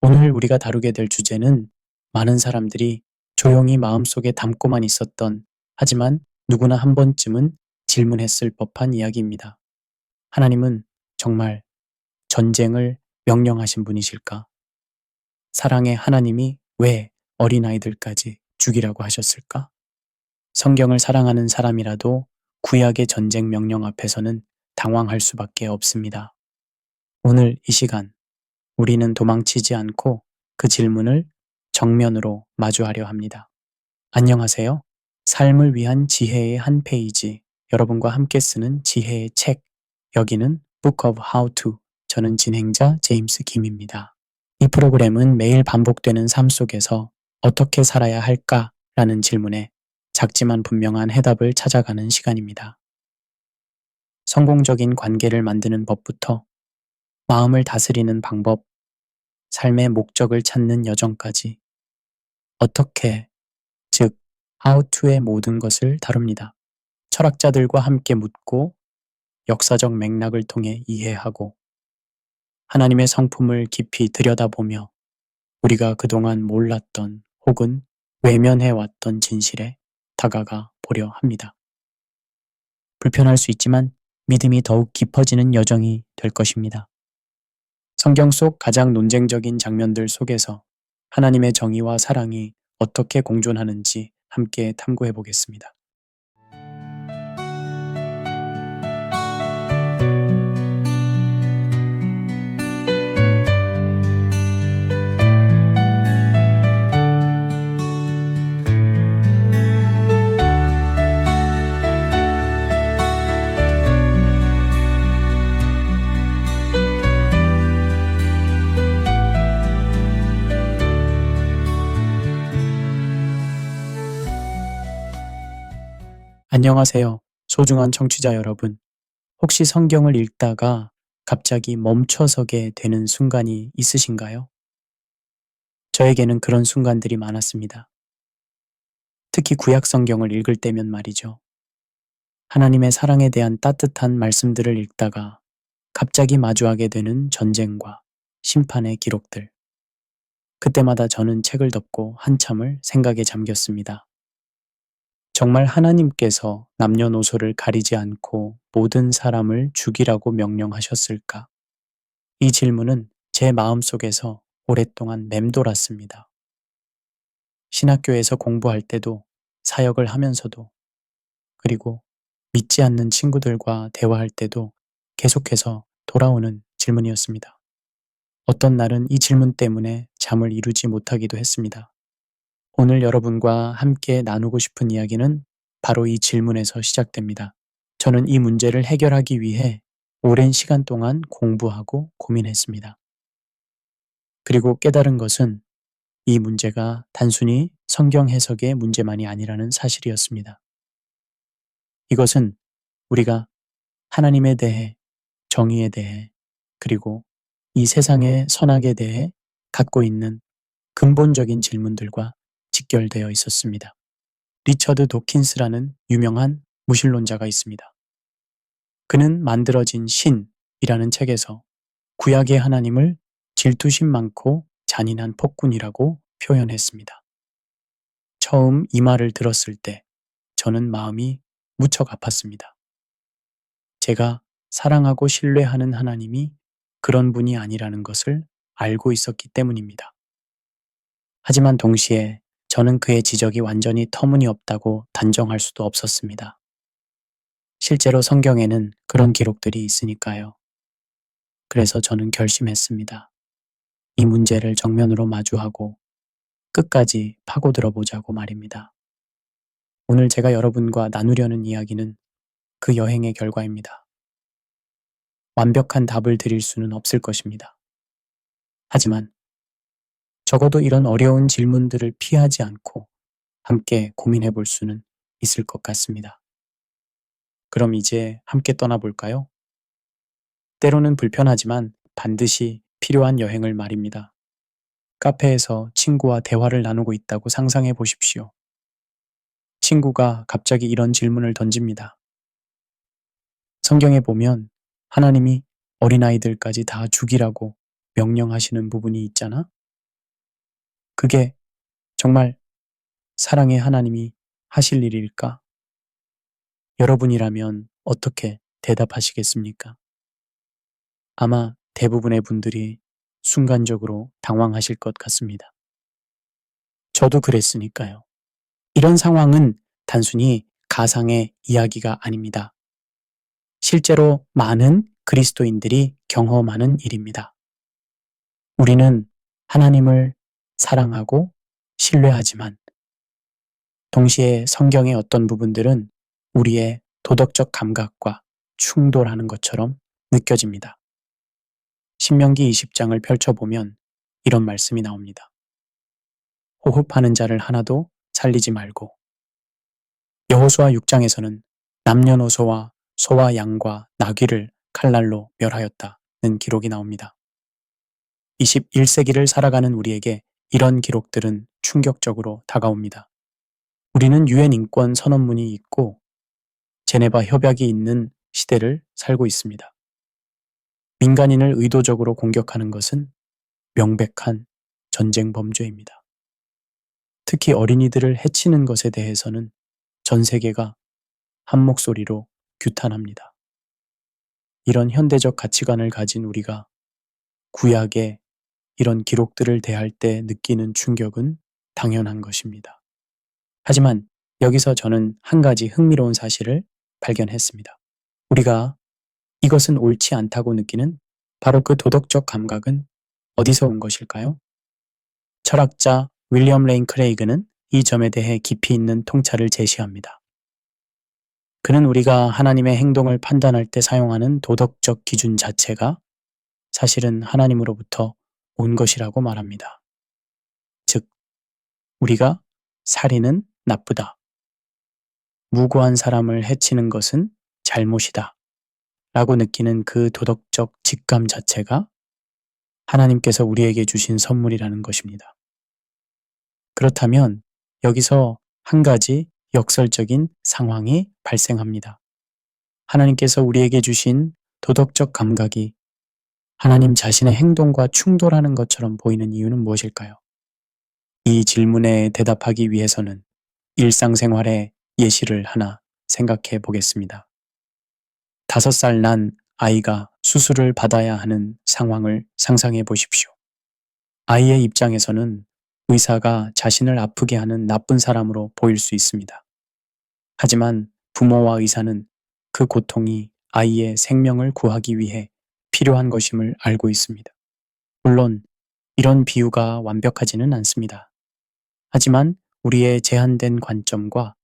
오늘 우리가 다루게 될 주제는 많은 사람들이 조용히 마음속에 담고만 있었던, 하지만 누구나 한 번쯤은 질문했을 법한 이야기입니다. 하나님은 정말 전쟁을 명령하신 분이실까? 사랑의 하나님이 왜 어린아이들까지 죽이라고 하셨을까? 성경을 사랑하는 사람이라도 구약의 전쟁 명령 앞에서는 당황할 수밖에 없습니다. 오늘 이 시간 우리는 도망치지 않고 그 질문을 정면으로 마주하려 합니다. 안녕하세요. 삶을 위한 지혜의 한 페이지, 여러분과 함께 쓰는 지혜의 책, 여기는 Book of How to. 저는 진행자 제임스 김입니다. 이 프로그램은 매일 반복되는 삶 속에서 어떻게 살아야 할까라는 질문에 작지만 분명한 해답을 찾아가는 시간입니다. 성공적인 관계를 만드는 법부터 마음을 다스리는 방법, 삶의 목적을 찾는 여정까지 어떻게, 즉 how to의 모든 것을 다룹니다. 철학자들과 함께 묻고 역사적 맥락을 통해 이해하고 하나님의 성품을 깊이 들여다보며 우리가 그동안 몰랐던 혹은 외면해왔던 진실에 다가가 보려 합니다. 불편할 수 있지만 믿음이 더욱 깊어지는 여정이 될 것입니다. 성경 속 가장 논쟁적인 장면들 속에서 하나님의 정의와 사랑이 어떻게 공존하는지 함께 탐구해 보겠습니다. 안녕하세요. 소중한 청취자 여러분. 혹시 성경을 읽다가 갑자기 멈춰서게 되는 순간이 있으신가요? 저에게는 그런 순간들이 많았습니다. 특히 구약 성경을 읽을 때면 말이죠. 하나님의 사랑에 대한 따뜻한 말씀들을 읽다가 갑자기 마주하게 되는 전쟁과 심판의 기록들. 그때마다 저는 책을 덮고 한참을 생각에 잠겼습니다. 정말 하나님께서 남녀노소를 가리지 않고 모든 사람을 죽이라고 명령하셨을까? 이 질문은 제 마음속에서 오랫동안 맴돌았습니다. 신학교에서 공부할 때도, 사역을 하면서도, 그리고 믿지 않는 친구들과 대화할 때도 계속해서 돌아오는 질문이었습니다. 어떤 날은 이 질문 때문에 잠을 이루지 못하기도 했습니다. 오늘 여러분과 함께 나누고 싶은 이야기는 바로 이 질문에서 시작됩니다. 저는 이 문제를 해결하기 위해 오랜 시간 동안 공부하고 고민했습니다. 그리고 깨달은 것은 이 문제가 단순히 성경 해석의 문제만이 아니라는 사실이었습니다. 이것은 우리가 하나님에 대해, 정의에 대해, 그리고 이 세상의 선악에 대해 갖고 있는 근본적인 질문들과 직결되어 있었습니다. 리처드 도킨스라는 유명한 무신론자가 있습니다. 그는 만들어진 신이라는 책에서 구약의 하나님을 질투심 많고 잔인한 폭군이라고 표현했습니다. 처음 이 말을 들었을 때 저는 마음이 무척 아팠습니다. 제가 사랑하고 신뢰하는 하나님이 그런 분이 아니라는 것을 알고 있었기 때문입니다. 하지만 동시에 저는 그의 지적이 완전히 터무니없다고 단정할 수도 없었습니다. 실제로 성경에는 그런 기록들이 있으니까요. 그래서 저는 결심했습니다. 이 문제를 정면으로 마주하고 끝까지 파고들어 보자고 말입니다. 오늘 제가 여러분과 나누려는 이야기는 그 여행의 결과입니다. 완벽한 답을 드릴 수는 없을 것입니다. 하지만 적어도 이런 어려운 질문들을 피하지 않고 함께 고민해 볼 수는 있을 것 같습니다. 그럼 이제 함께 떠나볼까요? 때로는 불편하지만 반드시 필요한 여행을 말입니다. 카페에서 친구와 대화를 나누고 있다고 상상해 보십시오. 친구가 갑자기 이런 질문을 던집니다. 성경에 보면 하나님이 어린아이들까지 다 죽이라고 명령하시는 부분이 있잖아? 그게 정말 사랑의 하나님이 하실 일일까? 여러분이라면 어떻게 대답하시겠습니까? 아마 대부분의 분들이 순간적으로 당황하실 것 같습니다. 저도 그랬으니까요. 이런 상황은 단순히 가상의 이야기가 아닙니다. 실제로 많은 그리스도인들이 경험하는 일입니다. 우리는 하나님을 사랑하고 신뢰하지만 동시에 성경의 어떤 부분들은 우리의 도덕적 감각과 충돌하는 것처럼 느껴집니다. 신명기 20장을 펼쳐보면 이런 말씀이 나옵니다. 호흡하는 자를 하나도 살리지 말고. 여호수아 6장에서는 남녀노소와 소와 양과 나귀를 칼날로 멸하였다는 기록이 나옵니다. 21세기를 살아가는 우리에게 이런 기록들은 충격적으로 다가옵니다. 우리는 유엔 인권 선언문이 있고 제네바 협약이 있는 시대를 살고 있습니다. 민간인을 의도적으로 공격하는 것은 명백한 전쟁 범죄입니다. 특히 어린이들을 해치는 것에 대해서는 전 세계가 한 목소리로 규탄합니다. 이런 현대적 가치관을 가진 우리가 구약의 이런 기록들을 대할 때 느끼는 충격은 당연한 것입니다. 하지만 여기서 저는 한 가지 흥미로운 사실을 발견했습니다. 우리가 이것은 옳지 않다고 느끼는 바로 그 도덕적 감각은 어디서 온 것일까요? 철학자 윌리엄 레인 크레이그는 이 점에 대해 깊이 있는 통찰을 제시합니다. 그는 우리가 하나님의 행동을 판단할 때 사용하는 도덕적 기준 자체가 사실은 하나님으로부터 온 것이라고 말합니다. 즉, 우리가 살인은 나쁘다. 무고한 사람을 해치는 것은 잘못이다. 라고 느끼는 그 도덕적 직감 자체가 하나님께서 우리에게 주신 선물이라는 것입니다. 그렇다면 여기서 한 가지 역설적인 상황이 발생합니다. 하나님께서 우리에게 주신 도덕적 감각이 하나님 자신의 행동과 충돌하는 것처럼 보이는 이유는 무엇일까요? 이 질문에 대답하기 위해서는 일상생활의 예시를 하나 생각해 보겠습니다. 5살 난 아이가 수술을 받아야 하는 상황을 상상해 보십시오. 아이의 입장에서는 의사가 자신을 아프게 하는 나쁜 사람으로 보일 수 있습니다. 하지만 부모와 의사는 그 고통이 아이의 생명을 구하기 위해 필요한 것임을 알고 있습니다. 물론 이런 비유가 완벽하지는 않습니다. 하지만 우리의 제한된 관점과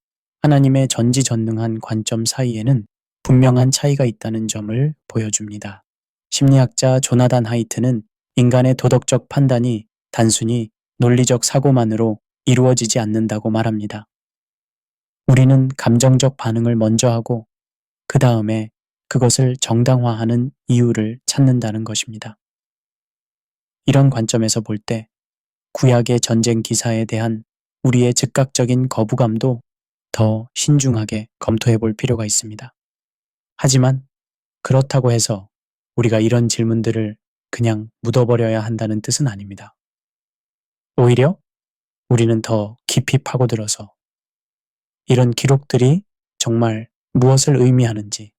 하나님의 전지전능한 관점 사이에는 분명한 차이가 있다는 점을 보여줍니다. 심리학자 조나단 하이트는 인간의 도덕적 판단이 단순히 논리적 사고만으로 이루어지지 않는다고 말합니다. 우리는 감정적 반응을 먼저 하고 그 다음에 그것을 정당화하는 이유를 찾는다는 것입니다. 이런 관점에서 볼 때 구약의 전쟁 기사에 대한 우리의 즉각적인 거부감도 더 신중하게 검토해 볼 필요가 있습니다. 하지만 그렇다고 해서 우리가 이런 질문들을 그냥 묻어버려야 한다는 뜻은 아닙니다. 오히려 우리는 더 깊이 파고들어서 이런 기록들이 정말 무엇을 의미하는지,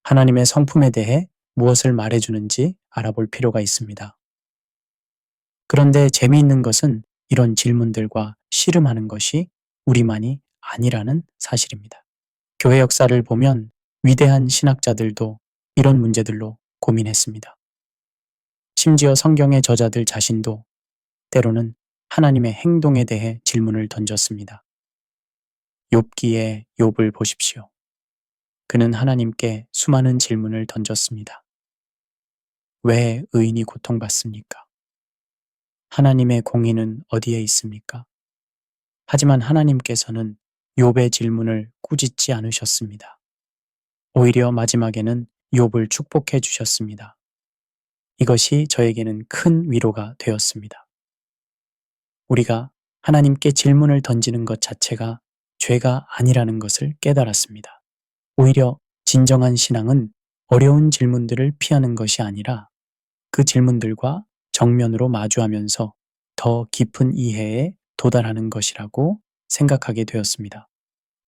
하나님의 성품에 대해 무엇을 말해주는지 알아볼 필요가 있습니다. 그런데 재미있는 것은 이런 질문들과 씨름하는 것이 우리만이 아니라는 사실입니다. 교회 역사를 보면 위대한 신학자들도 이런 문제들로 고민했습니다. 심지어 성경의 저자들 자신도 때로는 하나님의 행동에 대해 질문을 던졌습니다. 욥기의 욥을 보십시오. 그는 하나님께 수많은 질문을 던졌습니다. 왜 의인이 고통받습니까? 하나님의 공의는 어디에 있습니까? 하지만 하나님께서는 욥의 질문을 꾸짖지 않으셨습니다. 오히려 마지막에는 욥을 축복해 주셨습니다. 이것이 저에게는 큰 위로가 되었습니다. 우리가 하나님께 질문을 던지는 것 자체가 죄가 아니라는 것을 깨달았습니다. 오히려 진정한 신앙은 어려운 질문들을 피하는 것이 아니라 그 질문들과 정면으로 마주하면서 더 깊은 이해에 도달하는 것이라고 생각하게 되었습니다.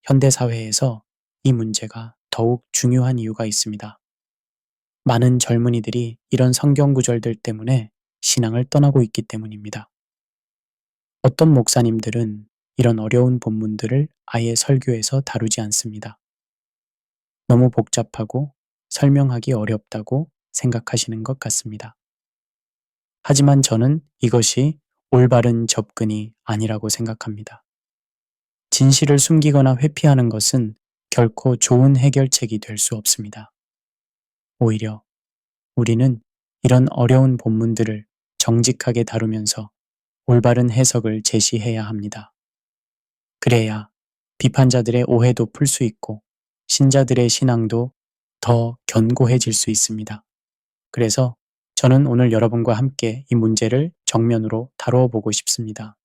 현대 사회에서 이 문제가 더욱 중요한 이유가 있습니다. 많은 젊은이들이 이런 성경 구절들 때문에 신앙을 떠나고 있기 때문입니다. 어떤 목사님들은 이런 어려운 본문들을 아예 설교에서 다루지 않습니다. 너무 복잡하고 설명하기 어렵다고 생각하시는 것 같습니다. 하지만 저는 이것이 올바른 접근이 아니라고 생각합니다. 진실을 숨기거나 회피하는 것은 결코 좋은 해결책이 될 수 없습니다. 오히려 우리는 이런 어려운 본문들을 정직하게 다루면서 올바른 해석을 제시해야 합니다. 그래야 비판자들의 오해도 풀 수 있고 신자들의 신앙도 더 견고해질 수 있습니다. 그래서 저는 오늘 여러분과 함께 이 문제를 정면으로 다루어 보고 싶습니다.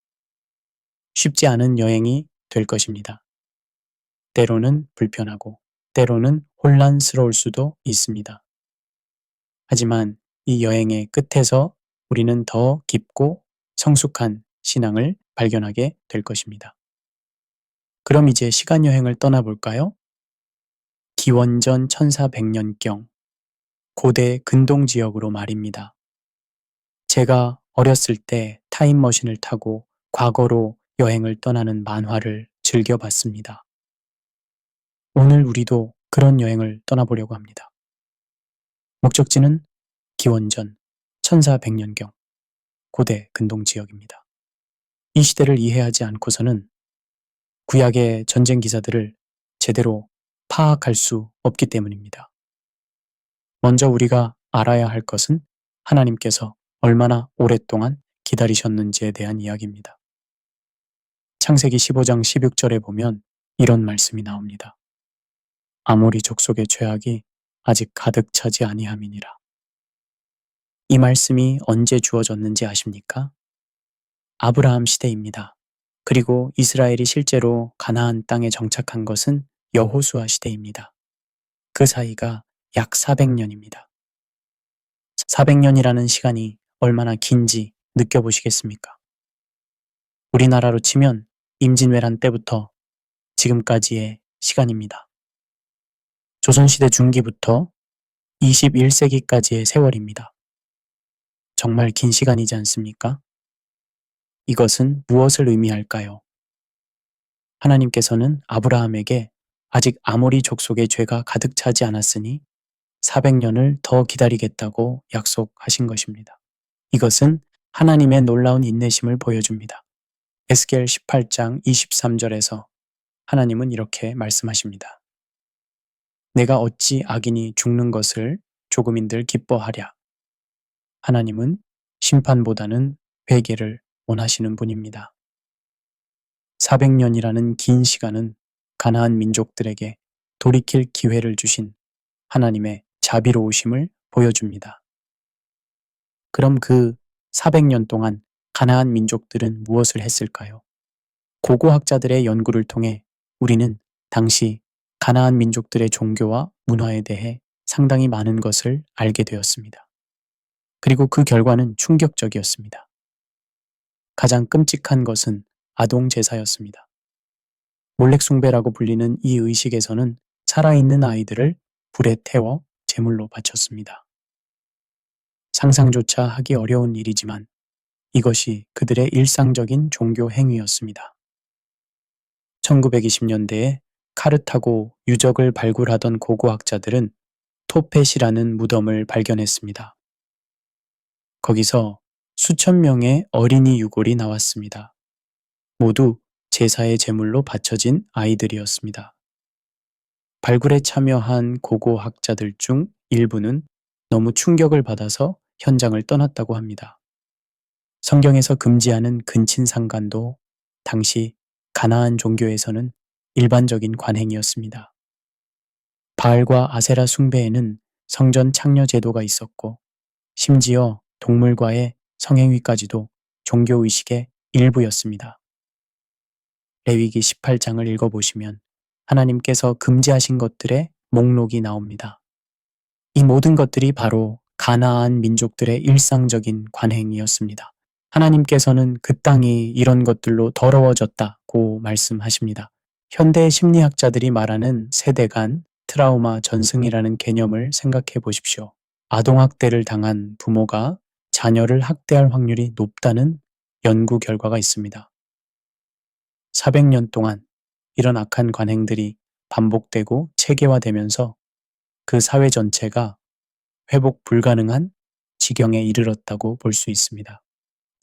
쉽지 않은 여행이 될 것입니다. 때로는 불편하고 때로는 혼란스러울 수도 있습니다. 하지만 이 여행의 끝에서 우리는 더 깊고 성숙한 신앙을 발견하게 될 것입니다. 그럼 이제 시간 여행을 떠나볼까요? 기원전 1400년경 고대 근동 지역으로 말입니다. 제가 어렸을 때 타임머신을 타고 과거로 여행을 떠나는 만화를 즐겨봤습니다. 오늘 우리도 그런 여행을 떠나보려고 합니다. 목적지는 기원전 1400년경 고대 근동 지역입니다. 이 시대를 이해하지 않고서는 구약의 전쟁 기사들을 제대로 파악할 수 없기 때문입니다. 먼저 우리가 알아야 할 것은 하나님께서 얼마나 오랫동안 기다리셨는지에 대한 이야기입니다. 창세기 15장 16절에 보면 이런 말씀이 나옵니다. 아모리 족속의 죄악이 아직 가득 차지 아니함이니라. 이 말씀이 언제 주어졌는지 아십니까? 아브라함 시대입니다. 그리고 이스라엘이 실제로 가나안 땅에 정착한 것은 여호수아 시대입니다. 그 사이가 약 400년입니다. 400년이라는 시간이 얼마나 긴지 느껴보시겠습니까? 우리나라로 치면 임진왜란 때부터 지금까지의 시간입니다. 조선시대 중기부터 21세기까지의 세월입니다. 정말 긴 시간이지 않습니까? 이것은 무엇을 의미할까요? 하나님께서는 아브라함에게 아직 아모리 족속의 죄가 가득 차지 않았으니 400년을 더 기다리겠다고 약속하신 것입니다. 이것은 하나님의 놀라운 인내심을 보여줍니다. 에스겔 18장 23절에서 하나님은 이렇게 말씀하십니다. 내가 어찌 악인이 죽는 것을 조금인들 기뻐하랴. 하나님은 심판보다는 회개를 원하시는 분입니다. 400년이라는 긴 시간은 가나안 민족들에게 돌이킬 기회를 주신 하나님의 자비로우심을 보여줍니다. 그럼 그 400년 동안 가나안 민족들은 무엇을 했을까요? 고고학자들의 연구를 통해 우리는 당시 가나안 민족들의 종교와 문화에 대해 상당히 많은 것을 알게 되었습니다. 그리고 그 결과는 충격적이었습니다. 가장 끔찍한 것은 아동 제사였습니다. 몰렉숭배라고 불리는 이 의식에서는 살아있는 아이들을 불에 태워 제물로 바쳤습니다. 상상조차 하기 어려운 일이지만 이것이 그들의 일상적인 종교 행위였습니다. 1920년대에 카르타고 유적을 발굴하던 고고학자들은 토펫이라는 무덤을 발견했습니다. 거기서 수천 명의 어린이 유골이 나왔습니다. 모두 제사의 제물로 바쳐진 아이들이었습니다. 발굴에 참여한 고고학자들 중 일부는 너무 충격을 받아서 현장을 떠났다고 합니다. 성경에서 금지하는 근친상간도 당시 가나안 종교에서는 일반적인 관행이었습니다. 바알과 아세라 숭배에는 성전 창녀 제도가 있었고 심지어 동물과의 성행위까지도 종교의식의 일부였습니다. 레위기 18장을 읽어보시면 하나님께서 금지하신 것들의 목록이 나옵니다. 이 모든 것들이 바로 가나안 민족들의 일상적인 관행이었습니다. 하나님께서는 그 땅이 이런 것들로 더러워졌다고 말씀하십니다. 현대 심리학자들이 말하는 세대 간 트라우마 전승이라는 개념을 생각해 보십시오. 아동학대를 당한 부모가 자녀를 학대할 확률이 높다는 연구 결과가 있습니다. 400년 동안 이런 악한 관행들이 반복되고 체계화되면서 그 사회 전체가 회복 불가능한 지경에 이르렀다고 볼 수 있습니다.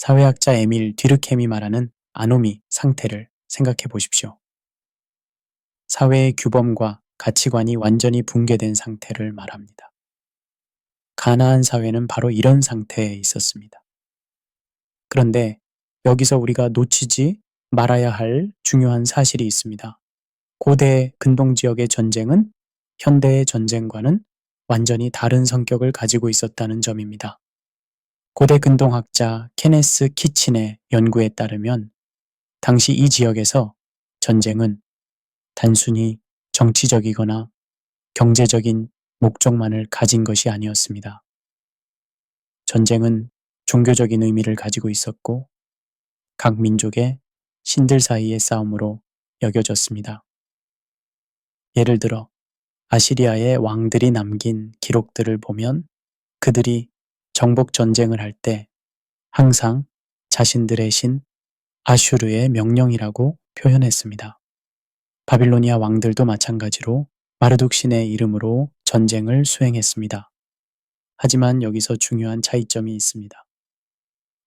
사회학자 에밀 뒤르켐이 말하는 아노미 상태를 생각해 보십시오. 사회의 규범과 가치관이 완전히 붕괴된 상태를 말합니다. 가나안 사회는 바로 이런 상태에 있었습니다. 그런데 여기서 우리가 놓치지 말아야 할 중요한 사실이 있습니다. 고대 근동 지역의 전쟁은 현대의 전쟁과는 완전히 다른 성격을 가지고 있었다는 점입니다. 고대 근동학자 케네스 키친의 연구에 따르면 당시 이 지역에서 전쟁은 단순히 정치적이거나 경제적인 목적만을 가진 것이 아니었습니다. 전쟁은 종교적인 의미를 가지고 있었고 각 민족의 신들 사이의 싸움으로 여겨졌습니다. 예를 들어 아시리아의 왕들이 남긴 기록들을 보면 그들이 정복 전쟁을 할 때 항상 자신들의 신 아슈르의 명령이라고 표현했습니다. 바빌로니아 왕들도 마찬가지로 마르둑 신의 이름으로 전쟁을 수행했습니다. 하지만 여기서 중요한 차이점이 있습니다.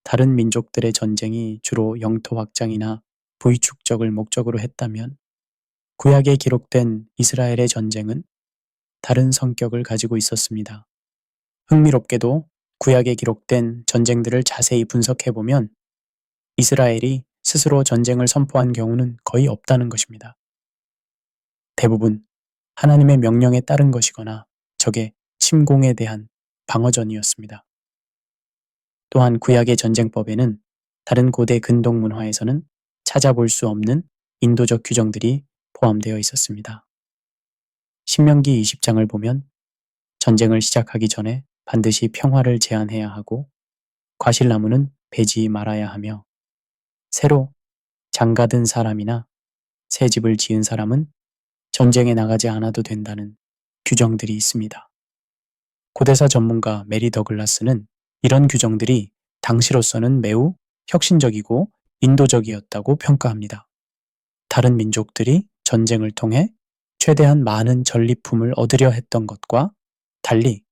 다른 민족들의 전쟁이 주로 영토 확장이나 부위 축적을 목적으로 했다면 구약에 기록된 이스라엘의 전쟁은 다른 성격을 가지고 있었습니다. 흥미롭게도 구약에 기록된 전쟁들을 자세히 분석해보면 이스라엘이 스스로 전쟁을 선포한 경우는 거의 없다는 것입니다. 대부분 하나님의 명령에 따른 것이거나 적의 침공에 대한 방어전이었습니다. 또한 구약의 전쟁법에는 다른 고대 근동 문화에서는 찾아볼 수 없는 인도적 규정들이 포함되어 있었습니다. 신명기 20장을 보면 전쟁을 시작하기 전에 반드시 평화를 제안해야 하고 과실나무는 베지 말아야 하며 새로 장가든 사람이나 새 집을 지은 사람은 전쟁에 나가지 않아도 된다는 규정들이 있습니다. 고대사 전문가 메리 더글라스는 이런 규정들이 당시로서는 매우 혁신적이고 인도적이었다고 평가합니다. 다른 민족들이 전쟁을 통해 최대한 많은 전리품을 얻으려 했던 것과 달리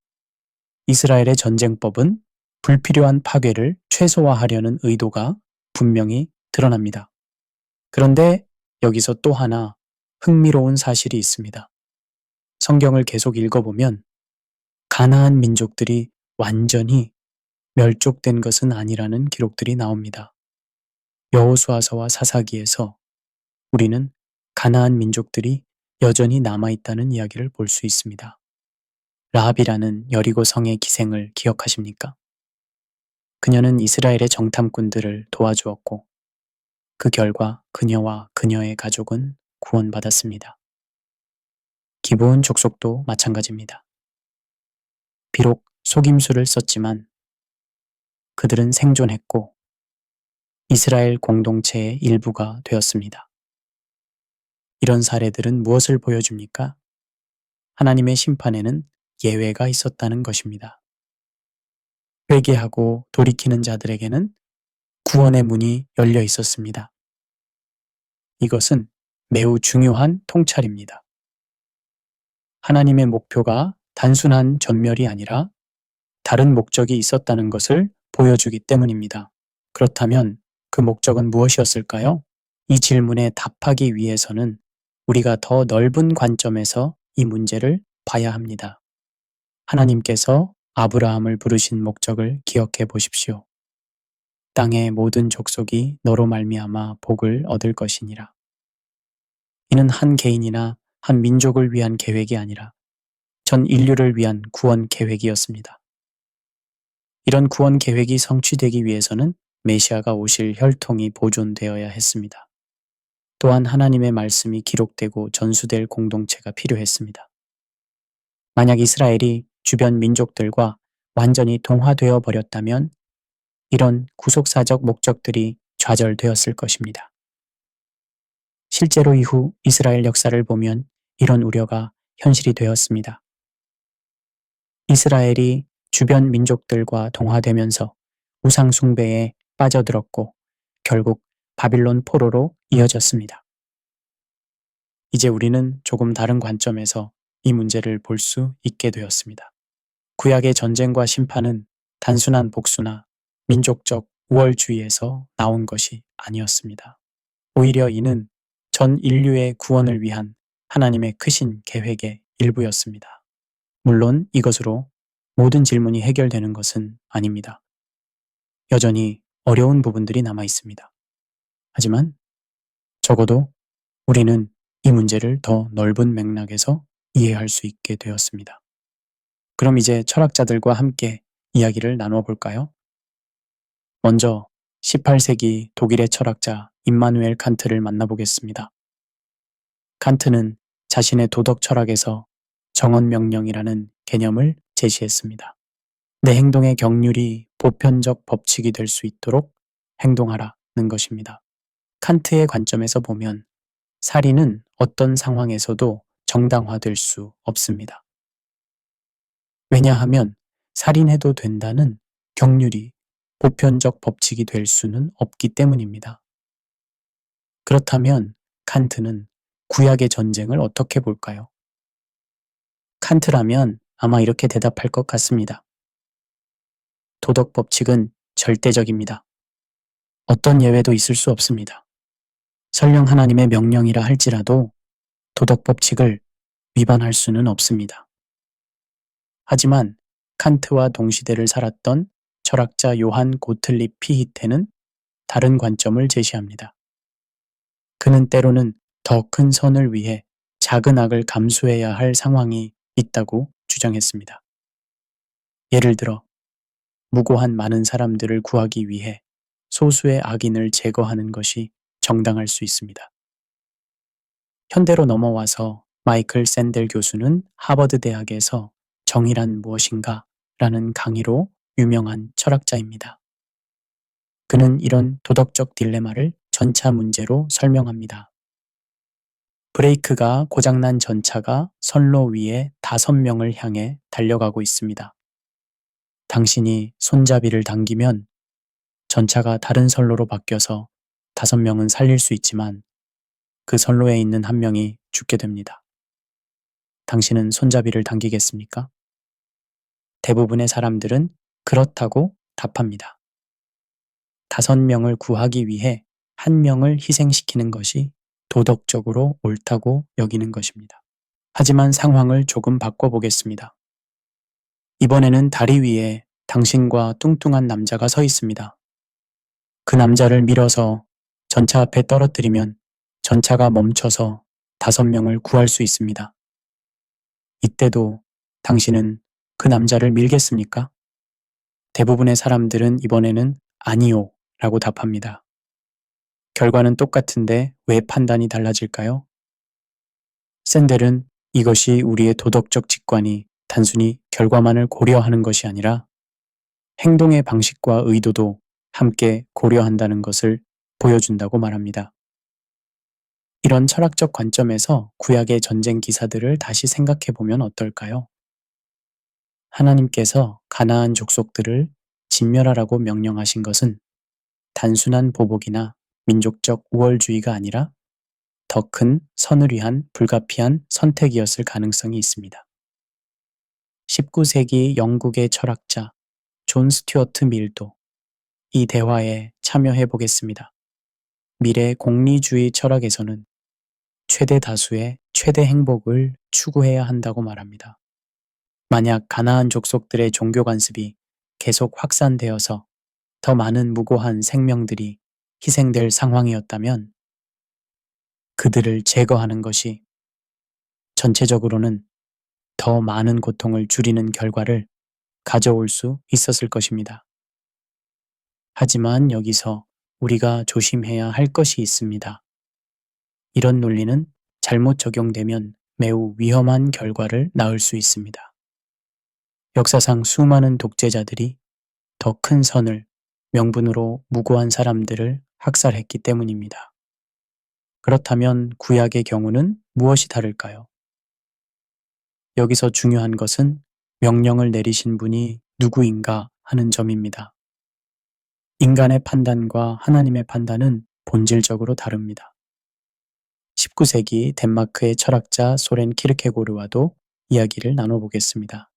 이스라엘의 전쟁법은 불필요한 파괴를 최소화하려는 의도가 분명히 드러납니다. 그런데 여기서 또 하나 흥미로운 사실이 있습니다. 성경을 계속 읽어보면 가나안 민족들이 완전히 멸족된 것은 아니라는 기록들이 나옵니다. 여호수아서와 사사기에서 우리는 가나안 민족들이 여전히 남아있다는 이야기를 볼 수 있습니다. 라합이라는 여리고 성의 기생을 기억하십니까? 그녀는 이스라엘의 정탐꾼들을 도와주었고 그 결과 그녀와 그녀의 가족은 구원받았습니다. 기브온 족속도 마찬가지입니다. 비록 속임수를 썼지만 그들은 생존했고 이스라엘 공동체의 일부가 되었습니다. 이런 사례들은 무엇을 보여줍니까? 하나님의 심판에는 예외가 있었다는 것입니다. 회개하고 돌이키는 자들에게는 구원의 문이 열려 있었습니다. 이것은 매우 중요한 통찰입니다. 하나님의 목표가 단순한 전멸이 아니라 다른 목적이 있었다는 것을 보여주기 때문입니다. 그렇다면 그 목적은 무엇이었을까요? 이 질문에 답하기 위해서는 우리가 더 넓은 관점에서 이 문제를 봐야 합니다. 하나님께서 아브라함을 부르신 목적을 기억해 보십시오. 땅의 모든 족속이 너로 말미암아 복을 얻을 것이니라. 이는 한 개인이나 한 민족을 위한 계획이 아니라 전 인류를 위한 구원 계획이었습니다. 이런 구원 계획이 성취되기 위해서는 메시아가 오실 혈통이 보존되어야 했습니다. 또한 하나님의 말씀이 기록되고 전수될 공동체가 필요했습니다. 만약 이스라엘이 주변 민족들과 완전히 동화되어 버렸다면 이런 구속사적 목적들이 좌절되었을 것입니다. 실제로 이후 이스라엘 역사를 보면 이런 우려가 현실이 되었습니다. 이스라엘이 주변 민족들과 동화되면서 우상 숭배에 빠져들었고 결국 바빌론 포로로 이어졌습니다. 이제 우리는 조금 다른 관점에서 이 문제를 볼 수 있게 되었습니다. 구약의 전쟁과 심판은 단순한 복수나 민족적 우월주의에서 나온 것이 아니었습니다. 오히려 이는 전 인류의 구원을 위한 하나님의 크신 계획의 일부였습니다. 물론 이것으로 모든 질문이 해결되는 것은 아닙니다. 여전히 어려운 부분들이 남아 있습니다. 하지만 적어도 우리는 이 문제를 더 넓은 맥락에서 이해할 수 있게 되었습니다. 그럼 이제 철학자들과 함께 이야기를 나눠 볼까요? 먼저 18세기 독일의 철학자 임마누엘 칸트를 만나보겠습니다. 칸트는 자신의 도덕 철학에서 정언명령이라는 개념을 제시했습니다. 내 행동의 경륜이 보편적 법칙이 될 수 있도록 행동하라는 것입니다. 칸트의 관점에서 보면 살인은 어떤 상황에서도 정당화될 수 없습니다. 왜냐하면 살인해도 된다는 경륜이 보편적 법칙이 될 수는 없기 때문입니다. 그렇다면 칸트는 구약의 전쟁을 어떻게 볼까요? 칸트라면 아마 이렇게 대답할 것 같습니다. 도덕 법칙은 절대적입니다. 어떤 예외도 있을 수 없습니다. 설령 하나님의 명령이라 할지라도 도덕 법칙을 위반할 수는 없습니다. 하지만 칸트와 동시대를 살았던 철학자 요한 고틀립 피히테는 다른 관점을 제시합니다. 그는 때로는 더 큰 선을 위해 작은 악을 감수해야 할 상황이 있다고 주장했습니다. 예를 들어 무고한 많은 사람들을 구하기 위해 소수의 악인을 제거하는 것이 정당할 수 있습니다. 현대로 넘어와서 마이클 샌델 교수는 하버드 대학에서 정의란 무엇인가? 라는 강의로 유명한 철학자입니다. 그는 이런 도덕적 딜레마를 전차 문제로 설명합니다. 브레이크가 고장난 전차가 선로 위에 5명을 향해 달려가고 있습니다. 당신이 손잡이를 당기면 전차가 다른 선로로 바뀌어서 5명은 살릴 수 있지만 그 선로에 있는 1명이 죽게 됩니다. 당신은 손잡이를 당기겠습니까? 대부분의 사람들은 그렇다고 답합니다. 5명을 구하기 위해 1명을 희생시키는 것이 도덕적으로 옳다고 여기는 것입니다. 하지만 상황을 조금 바꿔보겠습니다. 이번에는 다리 위에 당신과 뚱뚱한 남자가 서 있습니다. 그 남자를 밀어서 전차 앞에 떨어뜨리면 전차가 멈춰서 5명을 구할 수 있습니다. 이때도 당신은 그 남자를 밀겠습니까? 대부분의 사람들은 이번에는 아니요 라고 답합니다. 결과는 똑같은데 왜 판단이 달라질까요? 샌델은 이것이 우리의 도덕적 직관이 단순히 결과만을 고려하는 것이 아니라 행동의 방식과 의도도 함께 고려한다는 것을 보여준다고 말합니다. 이런 철학적 관점에서 구약의 전쟁 기사들을 다시 생각해 보면 어떨까요? 하나님께서 가나안 족속들을 진멸하라고 명령하신 것은 단순한 보복이나 민족적 우월주의가 아니라 더 큰 선을 위한 불가피한 선택이었을 가능성이 있습니다. 19세기 영국의 철학자 존 스튜어트 밀도 이 대화에 참여해 보겠습니다. 미래 공리주의 철학에서는 최대 다수의 최대 행복을 추구해야 한다고 말합니다. 만약 가나안 족속들의 종교 관습이 계속 확산되어서 더 많은 무고한 생명들이 희생될 상황이었다면 그들을 제거하는 것이 전체적으로는 더 많은 고통을 줄이는 결과를 가져올 수 있었을 것입니다. 하지만 여기서 우리가 조심해야 할 것이 있습니다. 이런 논리는 잘못 적용되면 매우 위험한 결과를 낳을 수 있습니다. 역사상 수많은 독재자들이 더 큰 선을 명분으로 무고한 사람들을 학살했기 때문입니다. 그렇다면 구약의 경우는 무엇이 다를까요? 여기서 중요한 것은 명령을 내리신 분이 누구인가 하는 점입니다. 인간의 판단과 하나님의 판단은 본질적으로 다릅니다. 19세기 덴마크의 철학자 소렌 키르케고르와도 이야기를 나눠보겠습니다.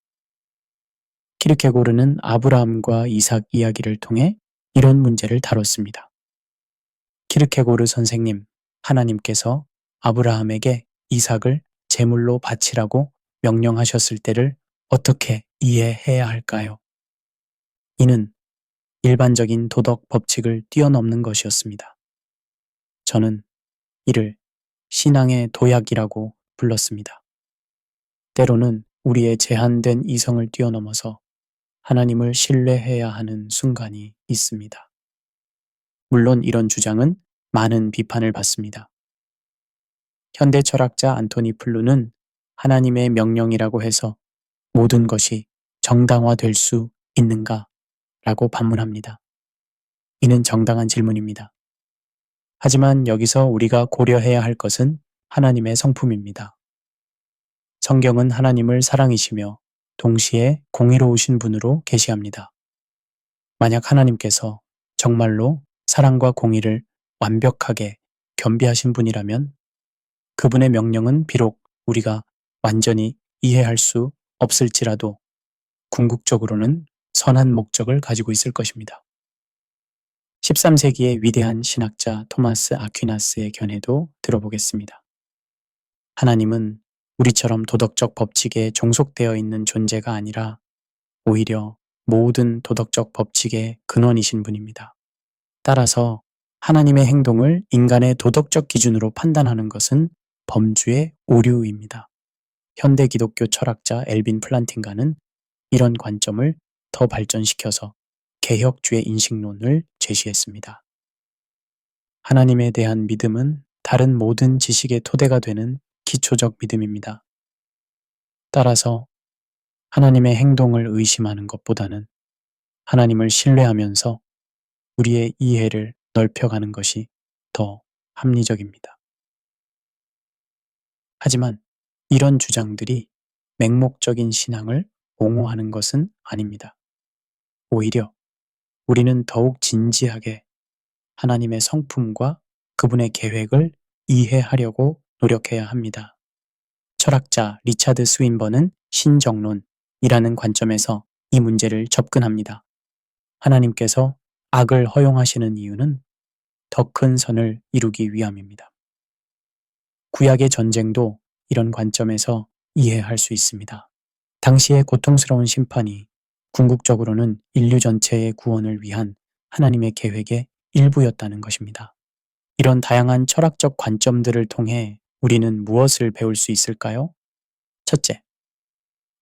키르케고르는 아브라함과 이삭 이야기를 통해 이런 문제를 다뤘습니다. 키르케고르 선생님, 하나님께서 아브라함에게 이삭을 제물로 바치라고 명령하셨을 때를 어떻게 이해해야 할까요? 이는 일반적인 도덕 법칙을 뛰어넘는 것이었습니다. 저는 이를 신앙의 도약이라고 불렀습니다. 때로는 우리의 제한된 이성을 뛰어넘어서 하나님을 신뢰해야 하는 순간이 있습니다. 물론 이런 주장은 많은 비판을 받습니다. 현대 철학자 안토니 플루는 하나님의 명령이라고 해서 모든 것이 정당화될 수 있는가? 라고 반문합니다. 이는 정당한 질문입니다. 하지만 여기서 우리가 고려해야 할 것은 하나님의 성품입니다. 성경은 하나님을 사랑이시며 동시에 공의로우신 분으로 계시합니다. 만약 하나님께서 정말로 사랑과 공의를 완벽하게 겸비하신 분이라면 그분의 명령은 비록 우리가 완전히 이해할 수 없을지라도 궁극적으로는 선한 목적을 가지고 있을 것입니다. 13세기의 위대한 신학자 토마스 아퀴나스의 견해도 들어보겠습니다. 하나님은 우리처럼 도덕적 법칙에 종속되어 있는 존재가 아니라 오히려 모든 도덕적 법칙의 근원이신 분입니다. 따라서 하나님의 행동을 인간의 도덕적 기준으로 판단하는 것은 범주의 오류입니다. 현대 기독교 철학자 엘빈 플란팅가는 이런 관점을 더 발전시켜서 개혁주의 인식론을 제시했습니다. 하나님에 대한 믿음은 다른 모든 지식의 토대가 되는 기초적 믿음입니다. 따라서 하나님의 행동을 의심하는 것보다는 하나님을 신뢰하면서 우리의 이해를 넓혀가는 것이 더 합리적입니다. 하지만 이런 주장들이 맹목적인 신앙을 옹호하는 것은 아닙니다. 오히려 우리는 더욱 진지하게 하나님의 성품과 그분의 계획을 이해하려고 노력해야 합니다. 철학자 리차드 스윈버는 신정론이라는 관점에서 이 문제를 접근합니다. 하나님께서 악을 허용하시는 이유는 더 큰 선을 이루기 위함입니다. 구약의 전쟁도 이런 관점에서 이해할 수 있습니다. 당시의 고통스러운 심판이 궁극적으로는 인류 전체의 구원을 위한 하나님의 계획의 일부였다는 것입니다. 이런 다양한 철학적 관점들을 통해 우리는 무엇을 배울 수 있을까요? 첫째,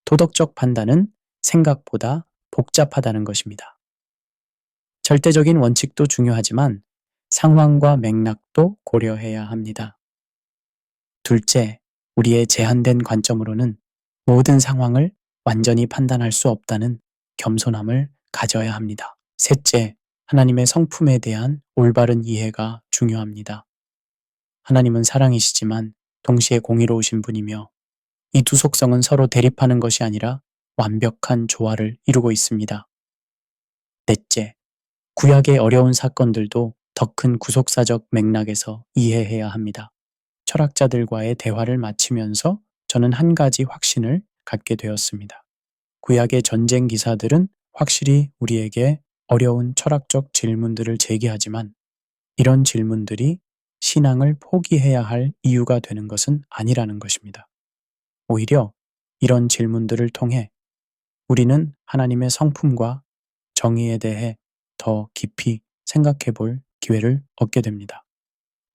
도덕적 판단은 생각보다 복잡하다는 것입니다. 절대적인 원칙도 중요하지만 상황과 맥락도 고려해야 합니다. 둘째, 우리의 제한된 관점으로는 모든 상황을 완전히 판단할 수 없다는 겸손함을 가져야 합니다. 셋째, 하나님의 성품에 대한 올바른 이해가 중요합니다. 하나님은 사랑이시지만 동시에 공의로우신 분이며 이 두 속성은 서로 대립하는 것이 아니라 완벽한 조화를 이루고 있습니다. 넷째, 구약의 어려운 사건들도 더 큰 구속사적 맥락에서 이해해야 합니다. 철학자들과의 대화를 마치면서 저는 한 가지 확신을 갖게 되었습니다. 구약의 전쟁 기사들은 확실히 우리에게 어려운 철학적 질문들을 제기하지만 이런 질문들이 신앙을 포기해야 할 이유가 되는 것은 아니라는 것입니다. 오히려 이런 질문들을 통해 우리는 하나님의 성품과 정의에 대해 더 깊이 생각해 볼 기회를 얻게 됩니다.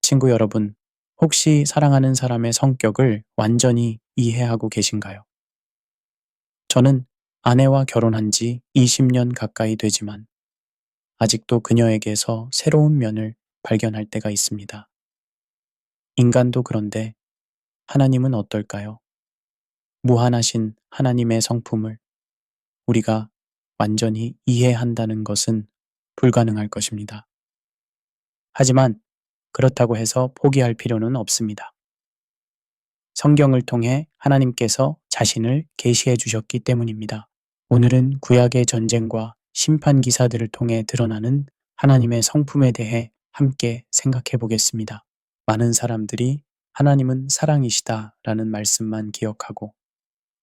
친구 여러분, 혹시 사랑하는 사람의 성격을 완전히 이해하고 계신가요? 저는 아내와 결혼한 지 20년 가까이 되지만 아직도 그녀에게서 새로운 면을 발견할 때가 있습니다. 인간도 그런데 하나님은 어떨까요? 무한하신 하나님의 성품을 우리가 완전히 이해한다는 것은 불가능할 것입니다. 하지만 그렇다고 해서 포기할 필요는 없습니다. 성경을 통해 하나님께서 자신을 계시해 주셨기 때문입니다. 오늘은 구약의 전쟁과 심판 기사들을 통해 드러나는 하나님의 성품에 대해 함께 생각해 보겠습니다. 많은 사람들이 하나님은 사랑이시다라는 말씀만 기억하고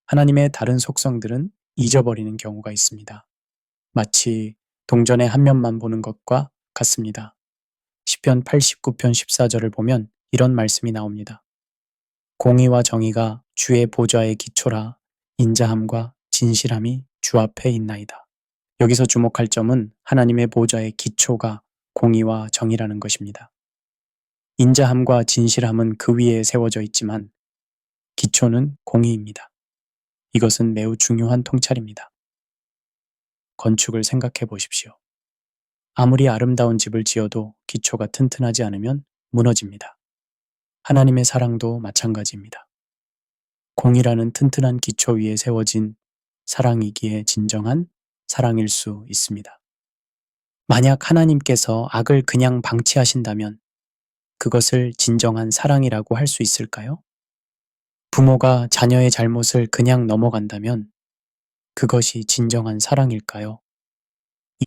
하나님의 다른 속성들은 잊어버리는 경우가 있습니다. 마치 동전의 한 면만 보는 것과 같습니다. 시편 89편 14절을 보면 이런 말씀이 나옵니다. 공의와 정의가 주의 보좌의 기초라 인자함과 진실함이 주 앞에 있나이다. 여기서 주목할 점은 하나님의 보좌의 기초가 공의와 정의라는 것입니다. 인자함과 진실함은 그 위에 세워져 있지만 기초는 공의입니다. 이것은 매우 중요한 통찰입니다. 건축을 생각해 보십시오. 아무리 아름다운 집을 지어도 기초가 튼튼하지 않으면 무너집니다. 하나님의 사랑도 마찬가지입니다. 공이라는 튼튼한 기초 위에 세워진 사랑이기에 진정한 사랑일 수 있습니다. 만약 하나님께서 악을 그냥 방치하신다면 그것을 진정한 사랑이라고 할 수 있을까요? 부모가 자녀의 잘못을 그냥 넘어간다면 그것이 진정한 사랑일까요?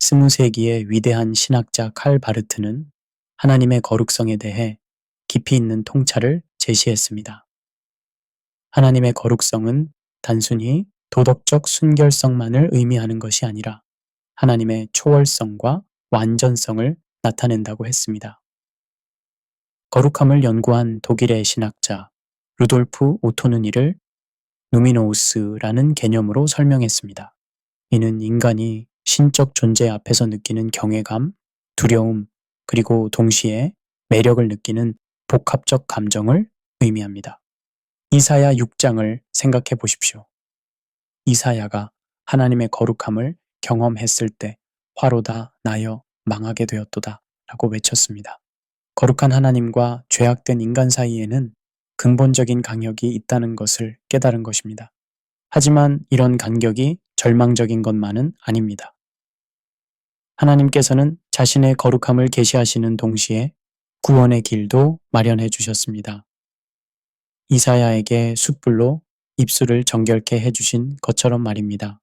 20세기의 위대한 신학자 칼 바르트는 하나님의 거룩성에 대해 깊이 있는 통찰을 제시했습니다. 하나님의 거룩성은 단순히 도덕적 순결성만을 의미하는 것이 아니라 하나님의 초월성과 완전성을 나타낸다고 했습니다. 거룩함을 연구한 독일의 신학자 루돌프 오토는 이를 누미노우스라는 개념으로 설명했습니다. 이는 인간이 신적 존재 앞에서 느끼는 경외감, 두려움, 그리고 동시에 매력을 느끼는 복합적 감정을 의미합니다. 이사야 6장을 생각해 보십시오. 이사야가 하나님의 거룩함을 경험했을 때 화로다 나여 망하게 되었도다 라고 외쳤습니다. 거룩한 하나님과 죄악된 인간 사이에는 근본적인 간격이 있다는 것을 깨달은 것입니다. 하지만 이런 간격이 절망적인 것만은 아닙니다. 하나님께서는 자신의 거룩함을 계시하시는 동시에 구원의 길도 마련해 주셨습니다. 이사야에게 숯불로 입술을 정결케 해주신 것처럼 말입니다.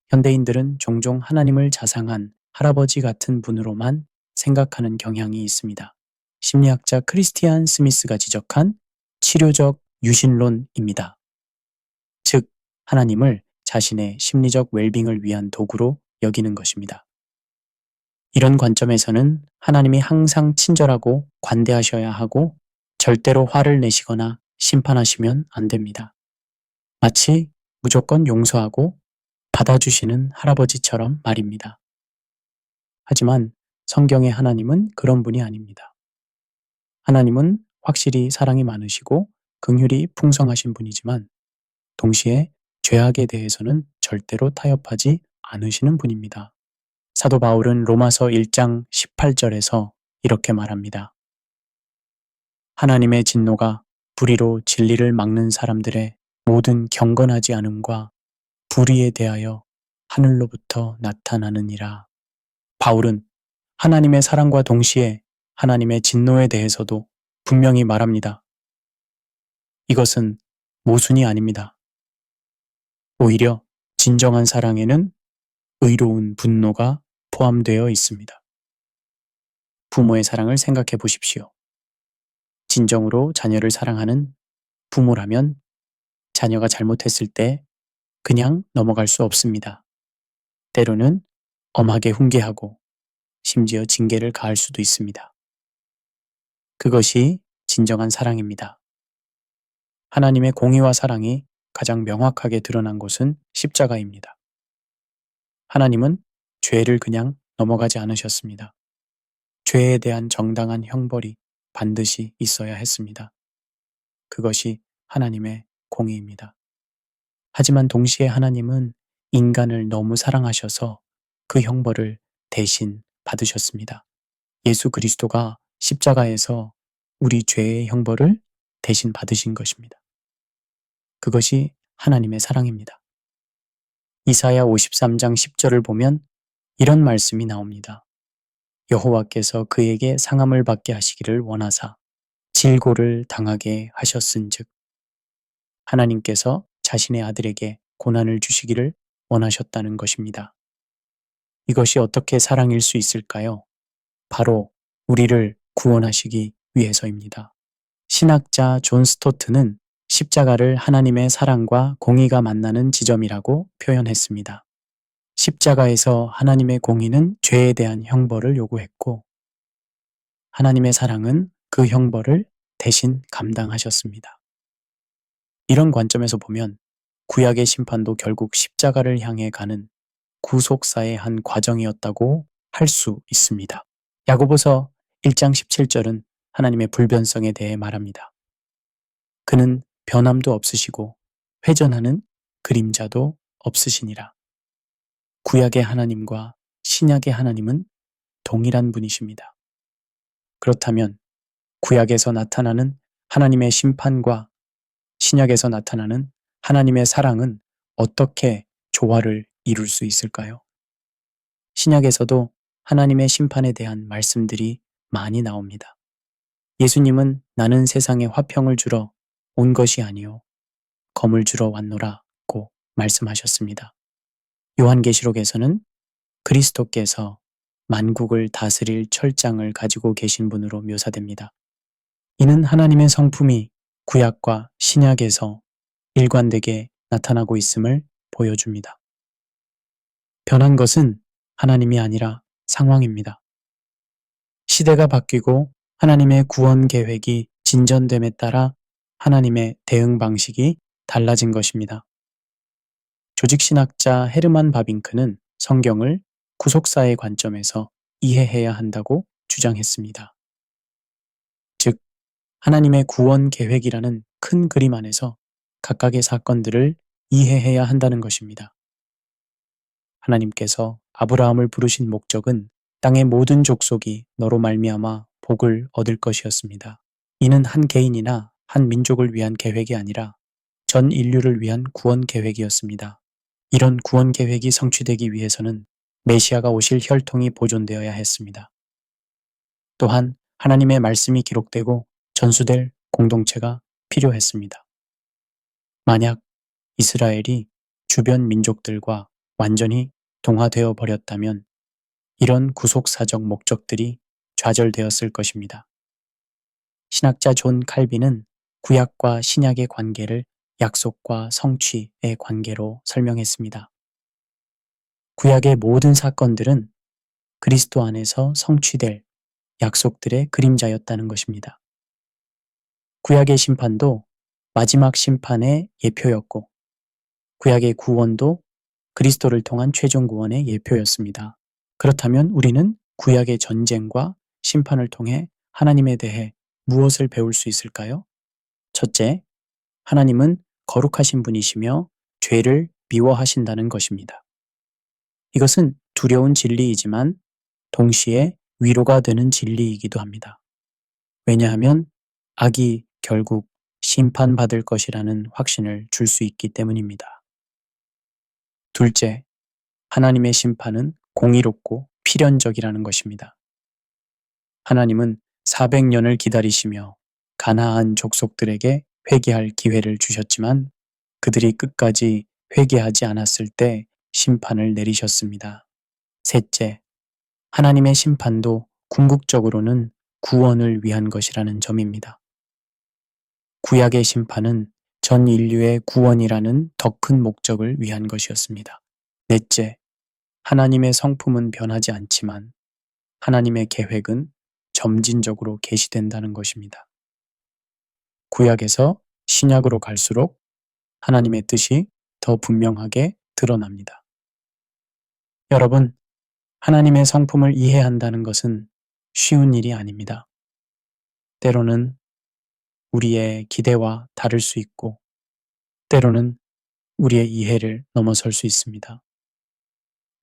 현대인들은 종종 하나님을 자상한 할아버지 같은 분으로만 생각하는 경향이 있습니다. 심리학자 크리스티안 스미스가 지적한 치료적 유신론입니다. 즉, 하나님을 자신의 심리적 웰빙을 위한 도구로 여기는 것입니다. 이런 관점에서는 하나님이 항상 친절하고 관대하셔야 하고 절대로 화를 내시거나 심판하시면 안 됩니다. 마치 무조건 용서하고 받아주시는 할아버지처럼 말입니다. 하지만 성경의 하나님은 그런 분이 아닙니다. 하나님은 확실히 사랑이 많으시고 긍휼이 풍성하신 분이지만 동시에 죄악에 대해서는 절대로 타협하지 않으시는 분입니다. 사도 바울은 로마서 1장 18절에서 이렇게 말합니다. 하나님의 진노가 불의로 진리를 막는 사람들의 모든 경건하지 않음과 불의에 대하여 하늘로부터 나타나느니라. 바울은 하나님의 사랑과 동시에 하나님의 진노에 대해서도 분명히 말합니다. 이것은 모순이 아닙니다. 오히려 진정한 사랑에는 의로운 분노가 포함되어 있습니다. 부모의 사랑을 생각해 보십시오. 진정으로 자녀를 사랑하는 부모라면 자녀가 잘못했을 때 그냥 넘어갈 수 없습니다. 때로는 엄하게 훈계하고 심지어 징계를 가할 수도 있습니다. 그것이 진정한 사랑입니다. 하나님의 공의와 사랑이 가장 명확하게 드러난 곳은 십자가입니다. 하나님은 죄를 그냥 넘어가지 않으셨습니다. 죄에 대한 정당한 형벌이 반드시 있어야 했습니다. 그것이 하나님의 공의입니다. 하지만 동시에 하나님은 인간을 너무 사랑하셔서 그 형벌을 대신 받으셨습니다. 예수 그리스도가 십자가에서 우리 죄의 형벌을 대신 받으신 것입니다. 그것이 하나님의 사랑입니다. 이사야 53장 10절을 보면 이런 말씀이 나옵니다. 여호와께서 그에게 상함을 받게 하시기를 원하사 질고를 당하게 하셨은즉 하나님께서 자신의 아들에게 고난을 주시기를 원하셨다는 것입니다. 이것이 어떻게 사랑일 수 있을까요? 바로 우리를 구원하시기 위해서입니다. 신학자 존 스토트는 십자가를 하나님의 사랑과 공의가 만나는 지점이라고 표현했습니다. 십자가에서 하나님의 공의는 죄에 대한 형벌을 요구했고 하나님의 사랑은 그 형벌을 대신 감당하셨습니다. 이런 관점에서 보면 구약의 심판도 결국 십자가를 향해 가는 구속사의 한 과정이었다고 할 수 있습니다. 야고보서 1장 17절은 하나님의 불변성에 대해 말합니다. 그는 변함도 없으시고 회전하는 그림자도 없으시니라. 구약의 하나님과 신약의 하나님은 동일한 분이십니다. 그렇다면 구약에서 나타나는 하나님의 심판과 신약에서 나타나는 하나님의 사랑은 어떻게 조화를 이룰 수 있을까요? 신약에서도 하나님의 심판에 대한 말씀들이 많이 나옵니다. 예수님은 나는 세상에 화평을 주러 온 것이 아니요 검을 주러 왔노라고 말씀하셨습니다. 요한계시록에서는 그리스도께서 만국을 다스릴 철장을 가지고 계신 분으로 묘사됩니다. 이는 하나님의 성품이 구약과 신약에서 일관되게 나타나고 있음을 보여줍니다. 변한 것은 하나님이 아니라 상황입니다. 시대가 바뀌고 하나님의 구원 계획이 진전됨에 따라 하나님의 대응 방식이 달라진 것입니다. 조직신학자 헤르만 바빙크는 성경을 구속사의 관점에서 이해해야 한다고 주장했습니다. 즉, 하나님의 구원 계획이라는 큰 그림 안에서 각각의 사건들을 이해해야 한다는 것입니다. 하나님께서 아브라함을 부르신 목적은 땅의 모든 족속이 너로 말미암아 복을 얻을 것이었습니다. 이는 한 개인이나 한 민족을 위한 계획이 아니라 전 인류를 위한 구원 계획이었습니다. 이런 구원 계획이 성취되기 위해서는 메시아가 오실 혈통이 보존되어야 했습니다. 또한 하나님의 말씀이 기록되고 전수될 공동체가 필요했습니다. 만약 이스라엘이 주변 민족들과 완전히 동화되어 버렸다면 이런 구속사적 목적들이 좌절되었을 것입니다. 신학자 존 칼빈은 구약과 신약의 관계를 약속과 성취의 관계로 설명했습니다. 구약의 모든 사건들은 그리스도 안에서 성취될 약속들의 그림자였다는 것입니다. 구약의 심판도 마지막 심판의 예표였고 구약의 구원도 그리스도를 통한 최종 구원의 예표였습니다. 그렇다면 우리는 구약의 전쟁과 심판을 통해 하나님에 대해 무엇을 배울 수 있을까요? 첫째, 하나님은 거룩하신 분이시며 죄를 미워하신다는 것입니다. 이것은 두려운 진리이지만 동시에 위로가 되는 진리이기도 합니다. 왜냐하면 악이 결국 심판받을 것이라는 확신을 줄 수 있기 때문입니다. 둘째, 하나님의 심판은 공의롭고 필연적이라는 것입니다. 하나님은 400년을 기다리시며 가나안 족속들에게 회개할 기회를 주셨지만 그들이 끝까지 회개하지 않았을 때 심판을 내리셨습니다. 셋째, 하나님의 심판도 궁극적으로는 구원을 위한 것이라는 점입니다. 구약의 심판은 전 인류의 구원이라는 더 큰 목적을 위한 것이었습니다. 넷째, 하나님의 성품은 변하지 않지만 하나님의 계획은 점진적으로 계시된다는 것입니다. 구약에서 신약으로 갈수록 하나님의 뜻이 더 분명하게 드러납니다. 여러분, 하나님의 성품을 이해한다는 것은 쉬운 일이 아닙니다. 때로는 우리의 기대와 다를 수 있고, 때로는 우리의 이해를 넘어설 수 있습니다.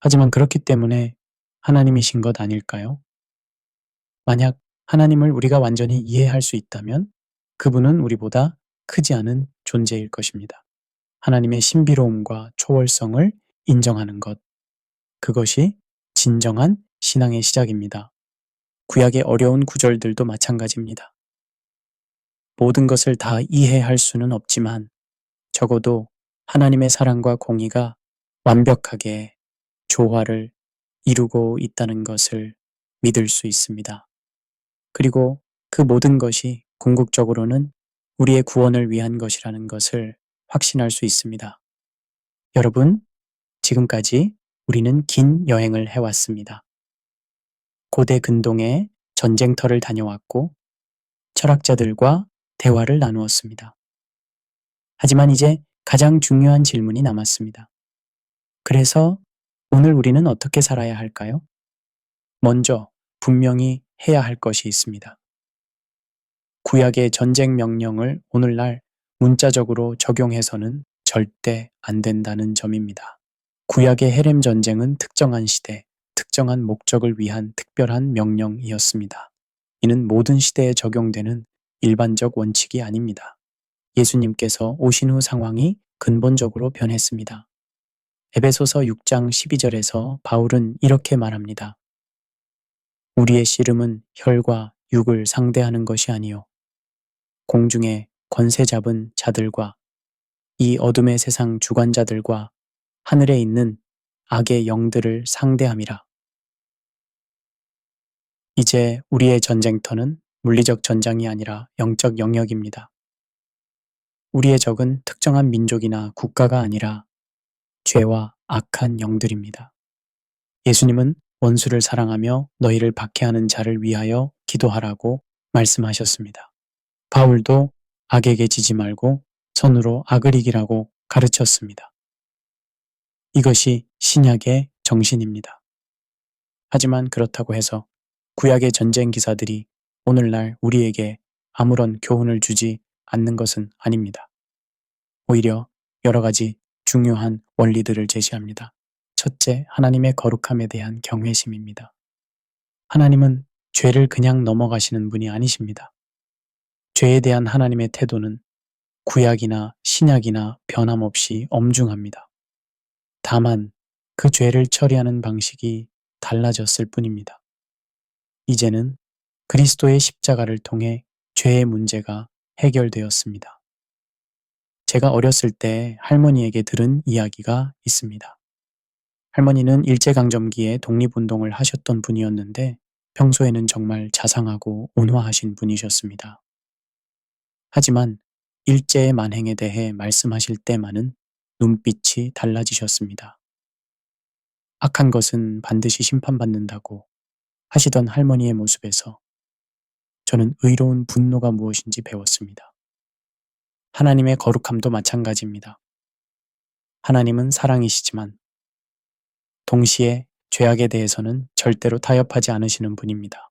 하지만 그렇기 때문에 하나님이신 것 아닐까요? 만약 하나님을 우리가 완전히 이해할 수 있다면 그분은 우리보다 크지 않은 존재일 것입니다. 하나님의 신비로움과 초월성을 인정하는 것, 그것이 진정한 신앙의 시작입니다. 구약의 어려운 구절들도 마찬가지입니다. 모든 것을 다 이해할 수는 없지만 적어도 하나님의 사랑과 공의가 완벽하게 조화를 이루고 있다는 것을 믿을 수 있습니다. 그리고 그 모든 것이 궁극적으로는 우리의 구원을 위한 것이라는 것을 확신할 수 있습니다. 여러분, 지금까지 우리는 긴 여행을 해왔습니다. 고대 근동의 전쟁터를 다녀왔고 철학자들과 대화를 나누었습니다. 하지만 이제 가장 중요한 질문이 남았습니다. 그래서 오늘 우리는 어떻게 살아야 할까요? 먼저 분명히 해야 할 것이 있습니다. 구약의 전쟁 명령을 오늘날 문자적으로 적용해서는 절대 안 된다는 점입니다. 구약의 헤렘 전쟁은 특정한 시대, 특정한 목적을 위한 특별한 명령이었습니다. 이는 모든 시대에 적용되는 일반적 원칙이 아닙니다. 예수님께서 오신 후 상황이 근본적으로 변했습니다. 에베소서 6장 12절에서 바울은 이렇게 말합니다. 우리의 씨름은 혈과 육을 상대하는 것이 아니요 공중에 권세 잡은 자들과 이 어둠의 세상 주관자들과 하늘에 있는 악의 영들을 상대함이라. 이제 우리의 전쟁터는 물리적 전장이 아니라 영적 영역입니다. 우리의 적은 특정한 민족이나 국가가 아니라 죄와 악한 영들입니다. 예수님은 원수를 사랑하며 너희를 박해하는 자를 위하여 기도하라고 말씀하셨습니다. 바울도 악에게 지지 말고 선으로 악을 이기라고 가르쳤습니다. 이것이 신약의 정신입니다. 하지만 그렇다고 해서 구약의 전쟁 기사들이 오늘날 우리에게 아무런 교훈을 주지 않는 것은 아닙니다. 오히려 여러 가지 중요한 원리들을 제시합니다. 첫째, 하나님의 거룩함에 대한 경외심입니다. 하나님은 죄를 그냥 넘어가시는 분이 아니십니다. 죄에 대한 하나님의 태도는 구약이나 신약이나 변함없이 엄중합니다. 다만 그 죄를 처리하는 방식이 달라졌을 뿐입니다. 이제는 그리스도의 십자가를 통해 죄의 문제가 해결되었습니다. 제가 어렸을 때 할머니에게 들은 이야기가 있습니다. 할머니는 일제강점기에 독립운동을 하셨던 분이었는데 평소에는 정말 자상하고 온화하신 분이셨습니다. 하지만 일제의 만행에 대해 말씀하실 때만은 눈빛이 달라지셨습니다. 악한 것은 반드시 심판받는다고 하시던 할머니의 모습에서 저는 의로운 분노가 무엇인지 배웠습니다. 하나님의 거룩함도 마찬가지입니다. 하나님은 사랑이시지만 동시에 죄악에 대해서는 절대로 타협하지 않으시는 분입니다.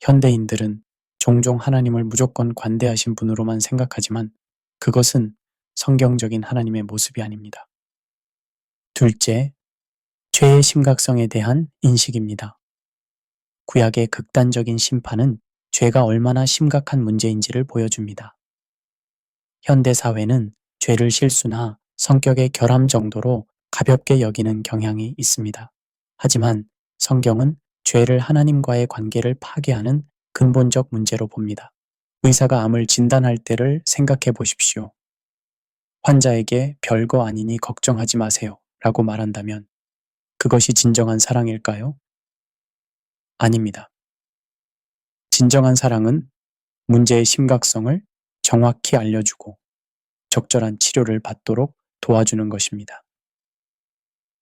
현대인들은 종종 하나님을 무조건 관대하신 분으로만 생각하지만 그것은 성경적인 하나님의 모습이 아닙니다. 둘째, 죄의 심각성에 대한 인식입니다. 구약의 극단적인 심판은 죄가 얼마나 심각한 문제인지를 보여줍니다. 현대 사회는 죄를 실수나 성격의 결함 정도로 가볍게 여기는 경향이 있습니다. 하지만 성경은 죄를 하나님과의 관계를 파괴하는 근본적 문제로 봅니다. 의사가 암을 진단할 때를 생각해 보십시오. 환자에게 별거 아니니 걱정하지 마세요 라고 말한다면 그것이 진정한 사랑일까요? 아닙니다. 진정한 사랑은 문제의 심각성을 정확히 알려주고 적절한 치료를 받도록 도와주는 것입니다.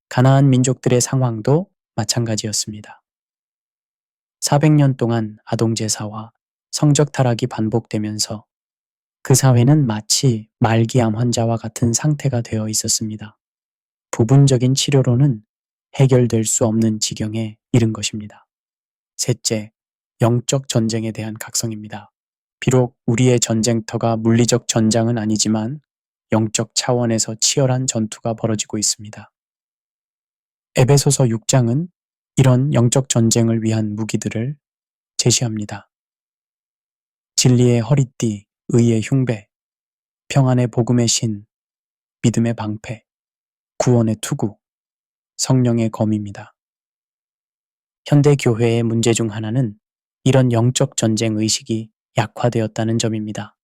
가나안 민족들의 상황도 마찬가지였습니다. 400년 동안 아동제사와 성적 타락이 반복되면서 그 사회는 마치 말기암 환자와 같은 상태가 되어 있었습니다. 부분적인 치료로는 해결될 수 없는 지경에 이른 것입니다. 셋째, 영적 전쟁에 대한 각성입니다. 비록 우리의 전쟁터가 물리적 전장은 아니지만 영적 차원에서 치열한 전투가 벌어지고 있습니다. 에베소서 6장은 이런 영적 전쟁을 위한 무기들을 제시합니다. 진리의 허리띠, 의의 흉배, 평안의 복음의 신, 믿음의 방패, 구원의 투구, 성령의 검입니다. 현대 교회의 문제 중 하나는 이런 영적 전쟁 의식이 약화되었다는 점입니다.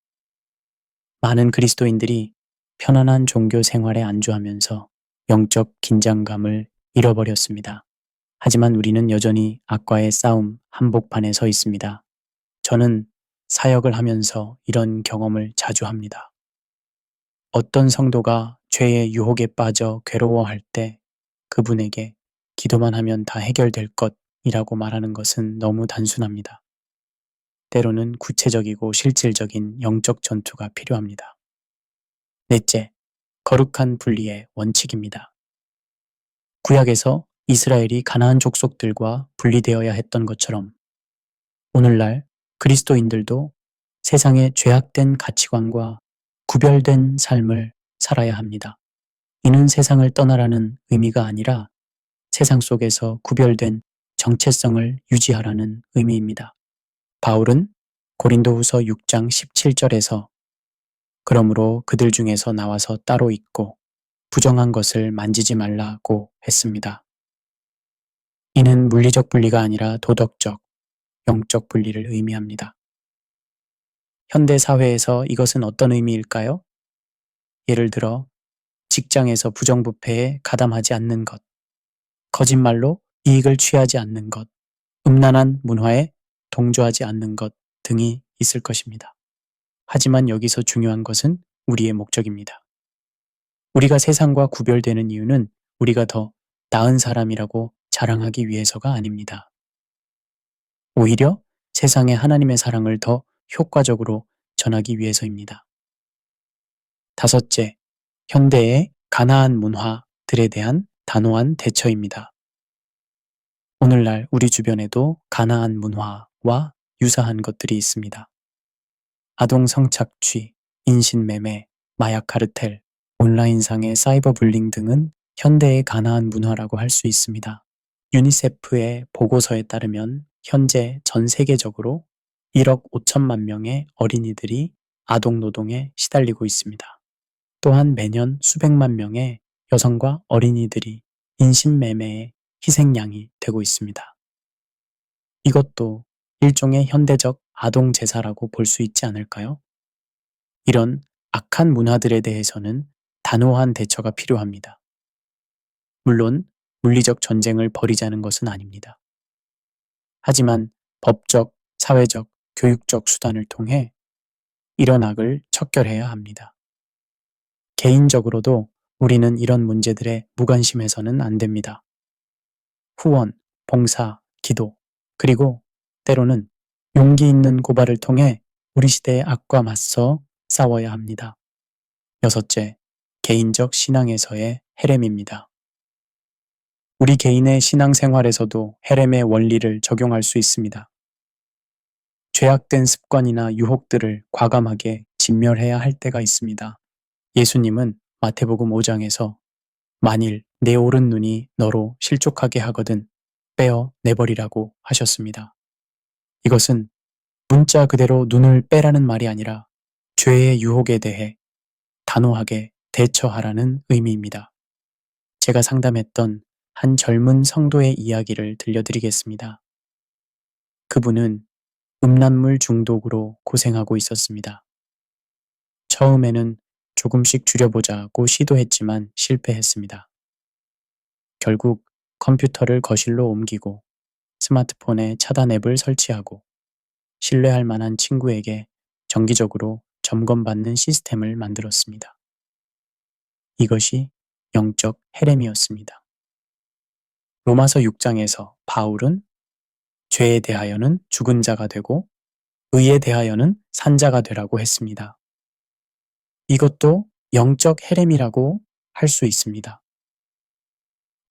많은 그리스도인들이 편안한 종교 생활에 안주하면서 영적 긴장감을 잃어버렸습니다. 하지만 우리는 여전히 악과의 싸움 한복판에 서 있습니다. 저는 사역을 하면서 이런 경험을 자주 합니다. 어떤 성도가 죄의 유혹에 빠져 괴로워할 때 그분에게 기도만 하면 다 해결될 것이라고 말하는 것은 너무 단순합니다. 때로는 구체적이고 실질적인 영적 전투가 필요합니다. 넷째, 거룩한 분리의 원칙입니다. 구약에서 이스라엘이 가나안 족속들과 분리되어야 했던 것처럼 오늘날 그리스도인들도 세상의 죄악된 가치관과 구별된 삶을 살아야 합니다. 이는 세상을 떠나라는 의미가 아니라 세상 속에서 구별된 정체성을 유지하라는 의미입니다. 바울은 고린도후서 6장 17절에서 그러므로 그들 중에서 나와서 따로 있고 부정한 것을 만지지 말라고 했습니다. 이는 물리적 분리가 아니라 도덕적, 영적 분리를 의미합니다. 현대 사회에서 이것은 어떤 의미일까요? 예를 들어 직장에서 부정부패에 가담하지 않는 것, 거짓말로 이익을 취하지 않는 것, 음란한 문화에 동조하지 않는 것 등이 있을 것입니다. 하지만 여기서 중요한 것은 우리의 목적입니다. 우리가 세상과 구별되는 이유는 우리가 더 나은 사람이라고 자랑하기 위해서가 아닙니다. 오히려 세상에 하나님의 사랑을 더 효과적으로 전하기 위해서입니다. 다섯째, 현대의 가나안 문화들에 대한 단호한 대처입니다. 오늘날 우리 주변에도 가나안 문화와 유사한 것들이 있습니다. 아동 성착취, 인신매매, 마약 카르텔, 온라인상의 사이버 불링 등은 현대의 가나안 문화라고 할 수 있습니다. 유니세프의 보고서에 따르면 현재 전 세계적으로 1억 5천만 명의 어린이들이 아동 노동에 시달리고 있습니다. 또한 매년 수백만 명의 여성과 어린이들이 인신매매의 희생양이 되고 있습니다. 이것도 일종의 현대적 아동 제사라고 볼 수 있지 않을까요? 이런 악한 문화들에 대해서는 단호한 대처가 필요합니다. 물론 물리적 전쟁을 벌이자는 것은 아닙니다. 하지만 법적, 사회적, 교육적 수단을 통해 이런 악을 척결해야 합니다. 개인적으로도 우리는 이런 문제들에 무관심해서는 안 됩니다. 후원, 봉사, 기도, 그리고 때로는 용기 있는 고발을 통해 우리 시대의 악과 맞서 싸워야 합니다. 여섯째, 개인적 신앙에서의 헤렘입니다. 우리 개인의 신앙생활에서도 헤렘의 원리를 적용할 수 있습니다. 죄악된 습관이나 유혹들을 과감하게 진멸해야 할 때가 있습니다. 예수님은 마태복음 5장에서 만일 내 오른 눈이 너로 실족하게 하거든 빼어 내버리라고 하셨습니다. 이것은 문자 그대로 눈을 빼라는 말이 아니라 죄의 유혹에 대해 단호하게 대처하라는 의미입니다. 제가 상담했던 한 젊은 성도의 이야기를 들려드리겠습니다. 그분은 음란물 중독으로 고생하고 있었습니다. 처음에는 조금씩 줄여보자고 시도했지만 실패했습니다. 결국 컴퓨터를 거실로 옮기고 스마트폰에 차단 앱을 설치하고 신뢰할 만한 친구에게 정기적으로 점검받는 시스템을 만들었습니다. 이것이 영적 헤렘이었습니다. 로마서 6장에서 바울은 죄에 대하여는 죽은 자가 되고 의에 대하여는 산 자가 되라고 했습니다. 이것도 영적 헤렘이라고 할 수 있습니다.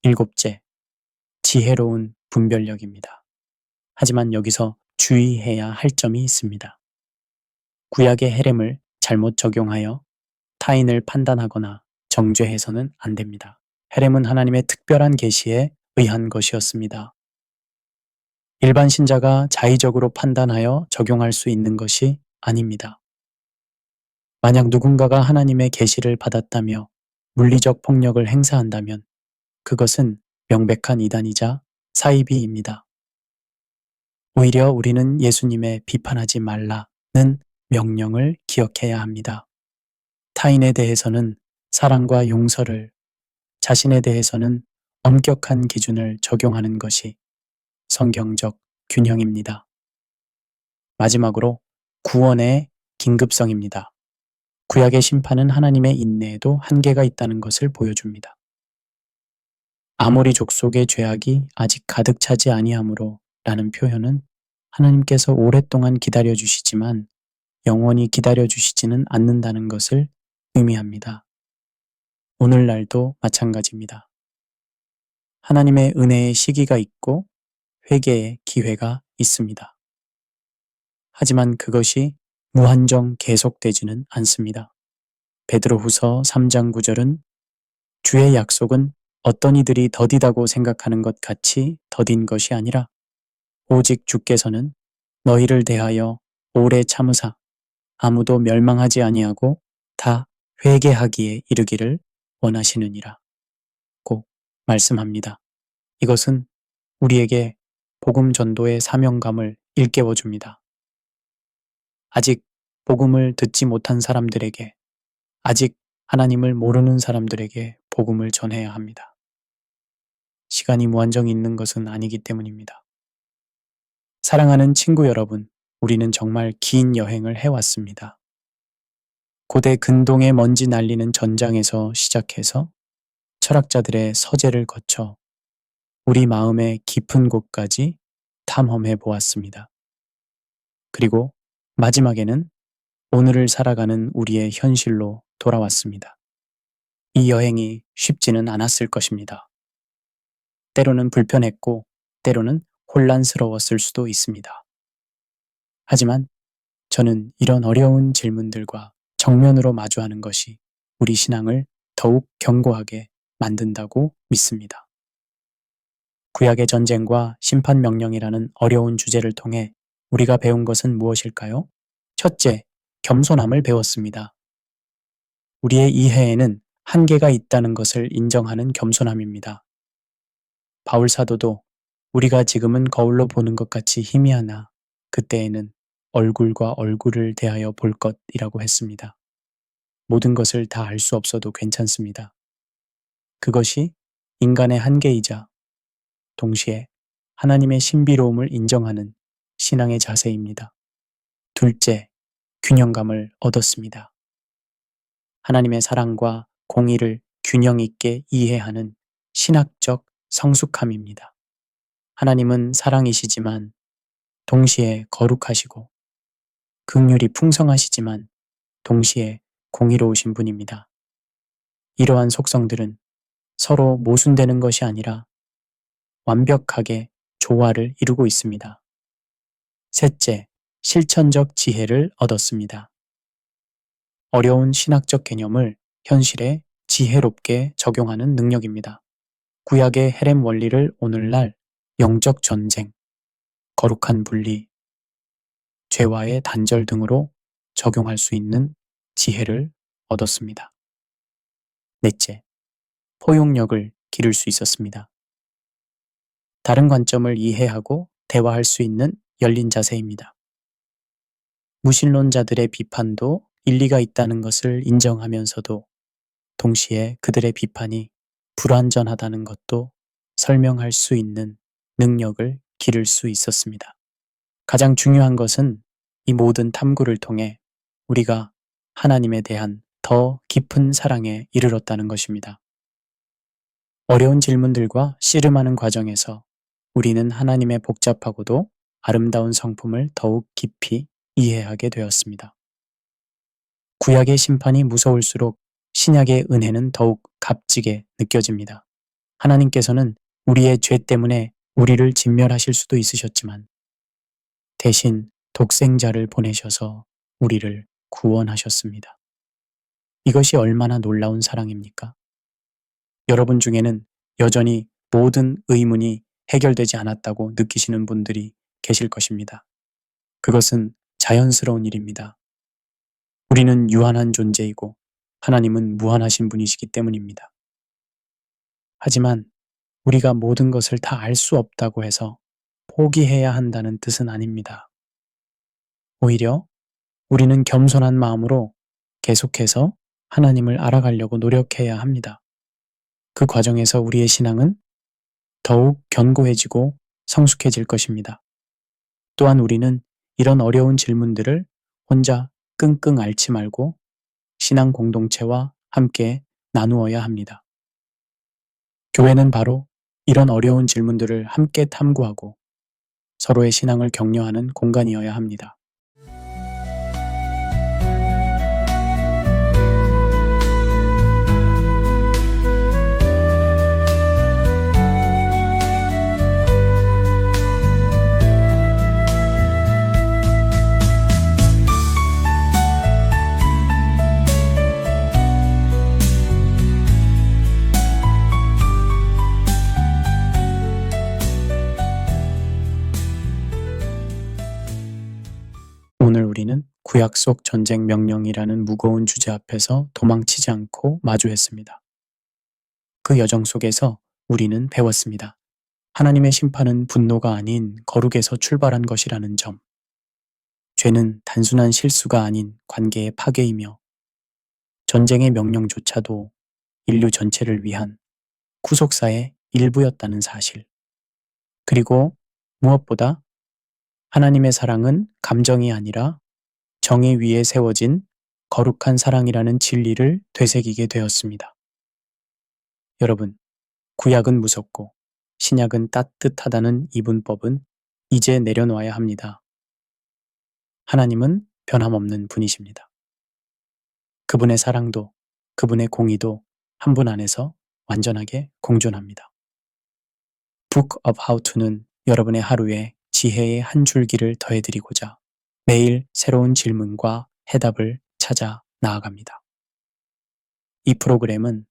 일곱째, 지혜로운 분별력입니다. 하지만 여기서 주의해야 할 점이 있습니다. 구약의 헤렘을 잘못 적용하여 타인을 판단하거나 정죄해서는 안 됩니다. 헤렘은 하나님의 특별한 계시에 의한 것이었습니다. 일반 신자가 자의적으로 판단하여 적용할 수 있는 것이 아닙니다. 만약 누군가가 하나님의 계시를 받았다며 물리적 폭력을 행사한다면 그것은 명백한 이단이자 사이비입니다. 오히려 우리는 예수님의 비판하지 말라는 명령을 기억해야 합니다. 타인에 대해서는 사랑과 용서를, 자신에 대해서는 엄격한 기준을 적용하는 것이 성경적 균형입니다. 마지막으로 구원의 긴급성입니다. 구약의 심판은 하나님의 인내에도 한계가 있다는 것을 보여줍니다. 아모리 족속의 죄악이 아직 가득 차지 아니하므로 라는 표현은 하나님께서 오랫동안 기다려 주시지만 영원히 기다려 주시지는 않는다는 것을 의미합니다. 오늘날도 마찬가지입니다. 하나님의 은혜의 시기가 있고 회개의 기회가 있습니다. 하지만 그것이 무한정 계속되지는 않습니다. 베드로후서 3장 9절은 주의 약속은 어떤 이들이 더디다고 생각하는 것 같이 더딘 것이 아니라 오직 주께서는 너희를 대하여 오래 참으사 아무도 멸망하지 아니하고 다 회개하기에 이르기를 원하시느니라 고 말씀합니다. 이것은 우리에게 복음 전도의 사명감을 일깨워 줍니다. 아직 복음을 듣지 못한 사람들에게, 아직 하나님을 모르는 사람들에게 복음을 전해야 합니다. 시간이 무한정 있는 것은 아니기 때문입니다. 사랑하는 친구 여러분, 우리는 정말 긴 여행을 해왔습니다. 고대 근동의 먼지 날리는 전장에서 시작해서 철학자들의 서재를 거쳐 우리 마음의 깊은 곳까지 탐험해 보았습니다. 그리고 마지막에는 오늘을 살아가는 우리의 현실로 돌아왔습니다. 이 여행이 쉽지는 않았을 것입니다. 때로는 불편했고, 때로는 혼란스러웠을 수도 있습니다. 하지만 저는 이런 어려운 질문들과 정면으로 마주하는 것이 우리 신앙을 더욱 견고하게 만든다고 믿습니다. 구약의 전쟁과 심판명령이라는 어려운 주제를 통해 우리가 배운 것은 무엇일까요? 첫째, 겸손함을 배웠습니다. 우리의 이해에는 한계가 있다는 것을 인정하는 겸손함입니다. 바울 사도도 우리가 지금은 거울로 보는 것 같이 희미하나 그때에는 얼굴과 얼굴을 대하여 볼 것이라고 했습니다. 모든 것을 다 알 수 없어도 괜찮습니다. 그것이 인간의 한계이자 동시에 하나님의 신비로움을 인정하는 신앙의 자세입니다. 둘째, 균형감을 얻었습니다. 하나님의 사랑과 공의를 균형 있게 이해하는 신학적 성숙함입니다. 하나님은 사랑이시지만 동시에 거룩하시고 긍휼이 풍성하시지만 동시에 공의로우신 분입니다. 이러한 속성들은 서로 모순되는 것이 아니라 완벽하게 조화를 이루고 있습니다. 셋째, 실천적 지혜를 얻었습니다. 어려운 신학적 개념을 현실에 지혜롭게 적용하는 능력입니다. 구약의 헤렘 원리를 오늘날 영적 전쟁, 거룩한 분리, 죄와의 단절 등으로 적용할 수 있는 지혜를 얻었습니다. 넷째, 포용력을 기를 수 있었습니다. 다른 관점을 이해하고 대화할 수 있는 열린 자세입니다. 무신론자들의 비판도 일리가 있다는 것을 인정하면서도 동시에 그들의 비판이 불완전하다는 것도 설명할 수 있는 능력을 기를 수 있었습니다. 가장 중요한 것은 이 모든 탐구를 통해 우리가 하나님에 대한 더 깊은 사랑에 이르렀다는 것입니다. 어려운 질문들과 씨름하는 과정에서 우리는 하나님의 복잡하고도 아름다운 성품을 더욱 깊이 이해하게 되었습니다. 구약의 심판이 무서울수록 신약의 은혜는 더욱 값지게 느껴집니다. 하나님께서는 우리의 죄 때문에 우리를 진멸하실 수도 있으셨지만 대신 독생자를 보내셔서 우리를 구원하셨습니다. 이것이 얼마나 놀라운 사랑입니까? 여러분 중에는 여전히 모든 의문이 해결되지 않았다고 느끼시는 분들이 계실 것입니다. 그것은 자연스러운 일입니다. 우리는 유한한 존재이고 하나님은 무한하신 분이시기 때문입니다. 하지만 우리가 모든 것을 다 알 수 없다고 해서 포기해야 한다는 뜻은 아닙니다. 오히려 우리는 겸손한 마음으로 계속해서 하나님을 알아가려고 노력해야 합니다. 그 과정에서 우리의 신앙은 더욱 견고해지고 성숙해질 것입니다. 또한 우리는 이런 어려운 질문들을 혼자 끙끙 앓지 말고 신앙 공동체와 함께 나누어야 합니다. 교회는 바로 이런 어려운 질문들을 함께 탐구하고 서로의 신앙을 격려하는 공간이어야 합니다. 오늘 우리는 구약 속 전쟁 명령이라는 무거운 주제 앞에서 도망치지 않고 마주했습니다. 그 여정 속에서 우리는 배웠습니다. 하나님의 심판은 분노가 아닌 거룩에서 출발한 것이라는 점. 죄는 단순한 실수가 아닌 관계의 파괴이며 전쟁의 명령조차도 인류 전체를 위한 구속사의 일부였다는 사실. 그리고 무엇보다 하나님의 사랑은 감정이 아니라 정의 위에 세워진 거룩한 사랑이라는 진리를 되새기게 되었습니다. 여러분, 구약은 무섭고 신약은 따뜻하다는 이분법은 이제 내려놓아야 합니다. 하나님은 변함없는 분이십니다. 그분의 사랑도 그분의 공의도 한 분 안에서 완전하게 공존합니다. Book of How to는 여러분의 하루에 지혜의 한 줄기를 더해드리고자 매일 새로운 질문과 해답을 찾아 나아갑니다. 이 프로그램은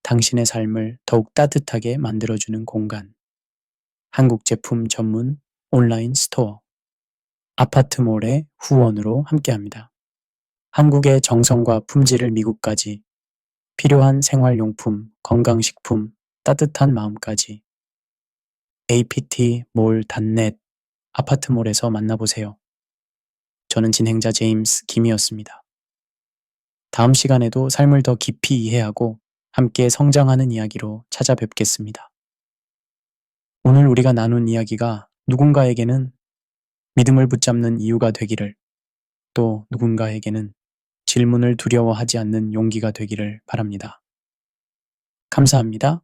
당신의 삶을 더욱 따뜻하게 만들어주는 공간, 한국 제품 전문 온라인 스토어, 아파트몰의 후원으로 함께합니다. 한국의 정성과 품질을 미국까지, 필요한 생활용품, 건강식품, 따뜻한 마음까지 aptmall.net 아파트몰에서 만나보세요. 저는 진행자 제임스 김이었습니다. 다음 시간에도 삶을 더 깊이 이해하고 함께 성장하는 이야기로 찾아뵙겠습니다. 오늘 우리가 나눈 이야기가 누군가에게는 믿음을 붙잡는 이유가 되기를, 또 누군가에게는 질문을 두려워하지 않는 용기가 되기를 바랍니다. 감사합니다.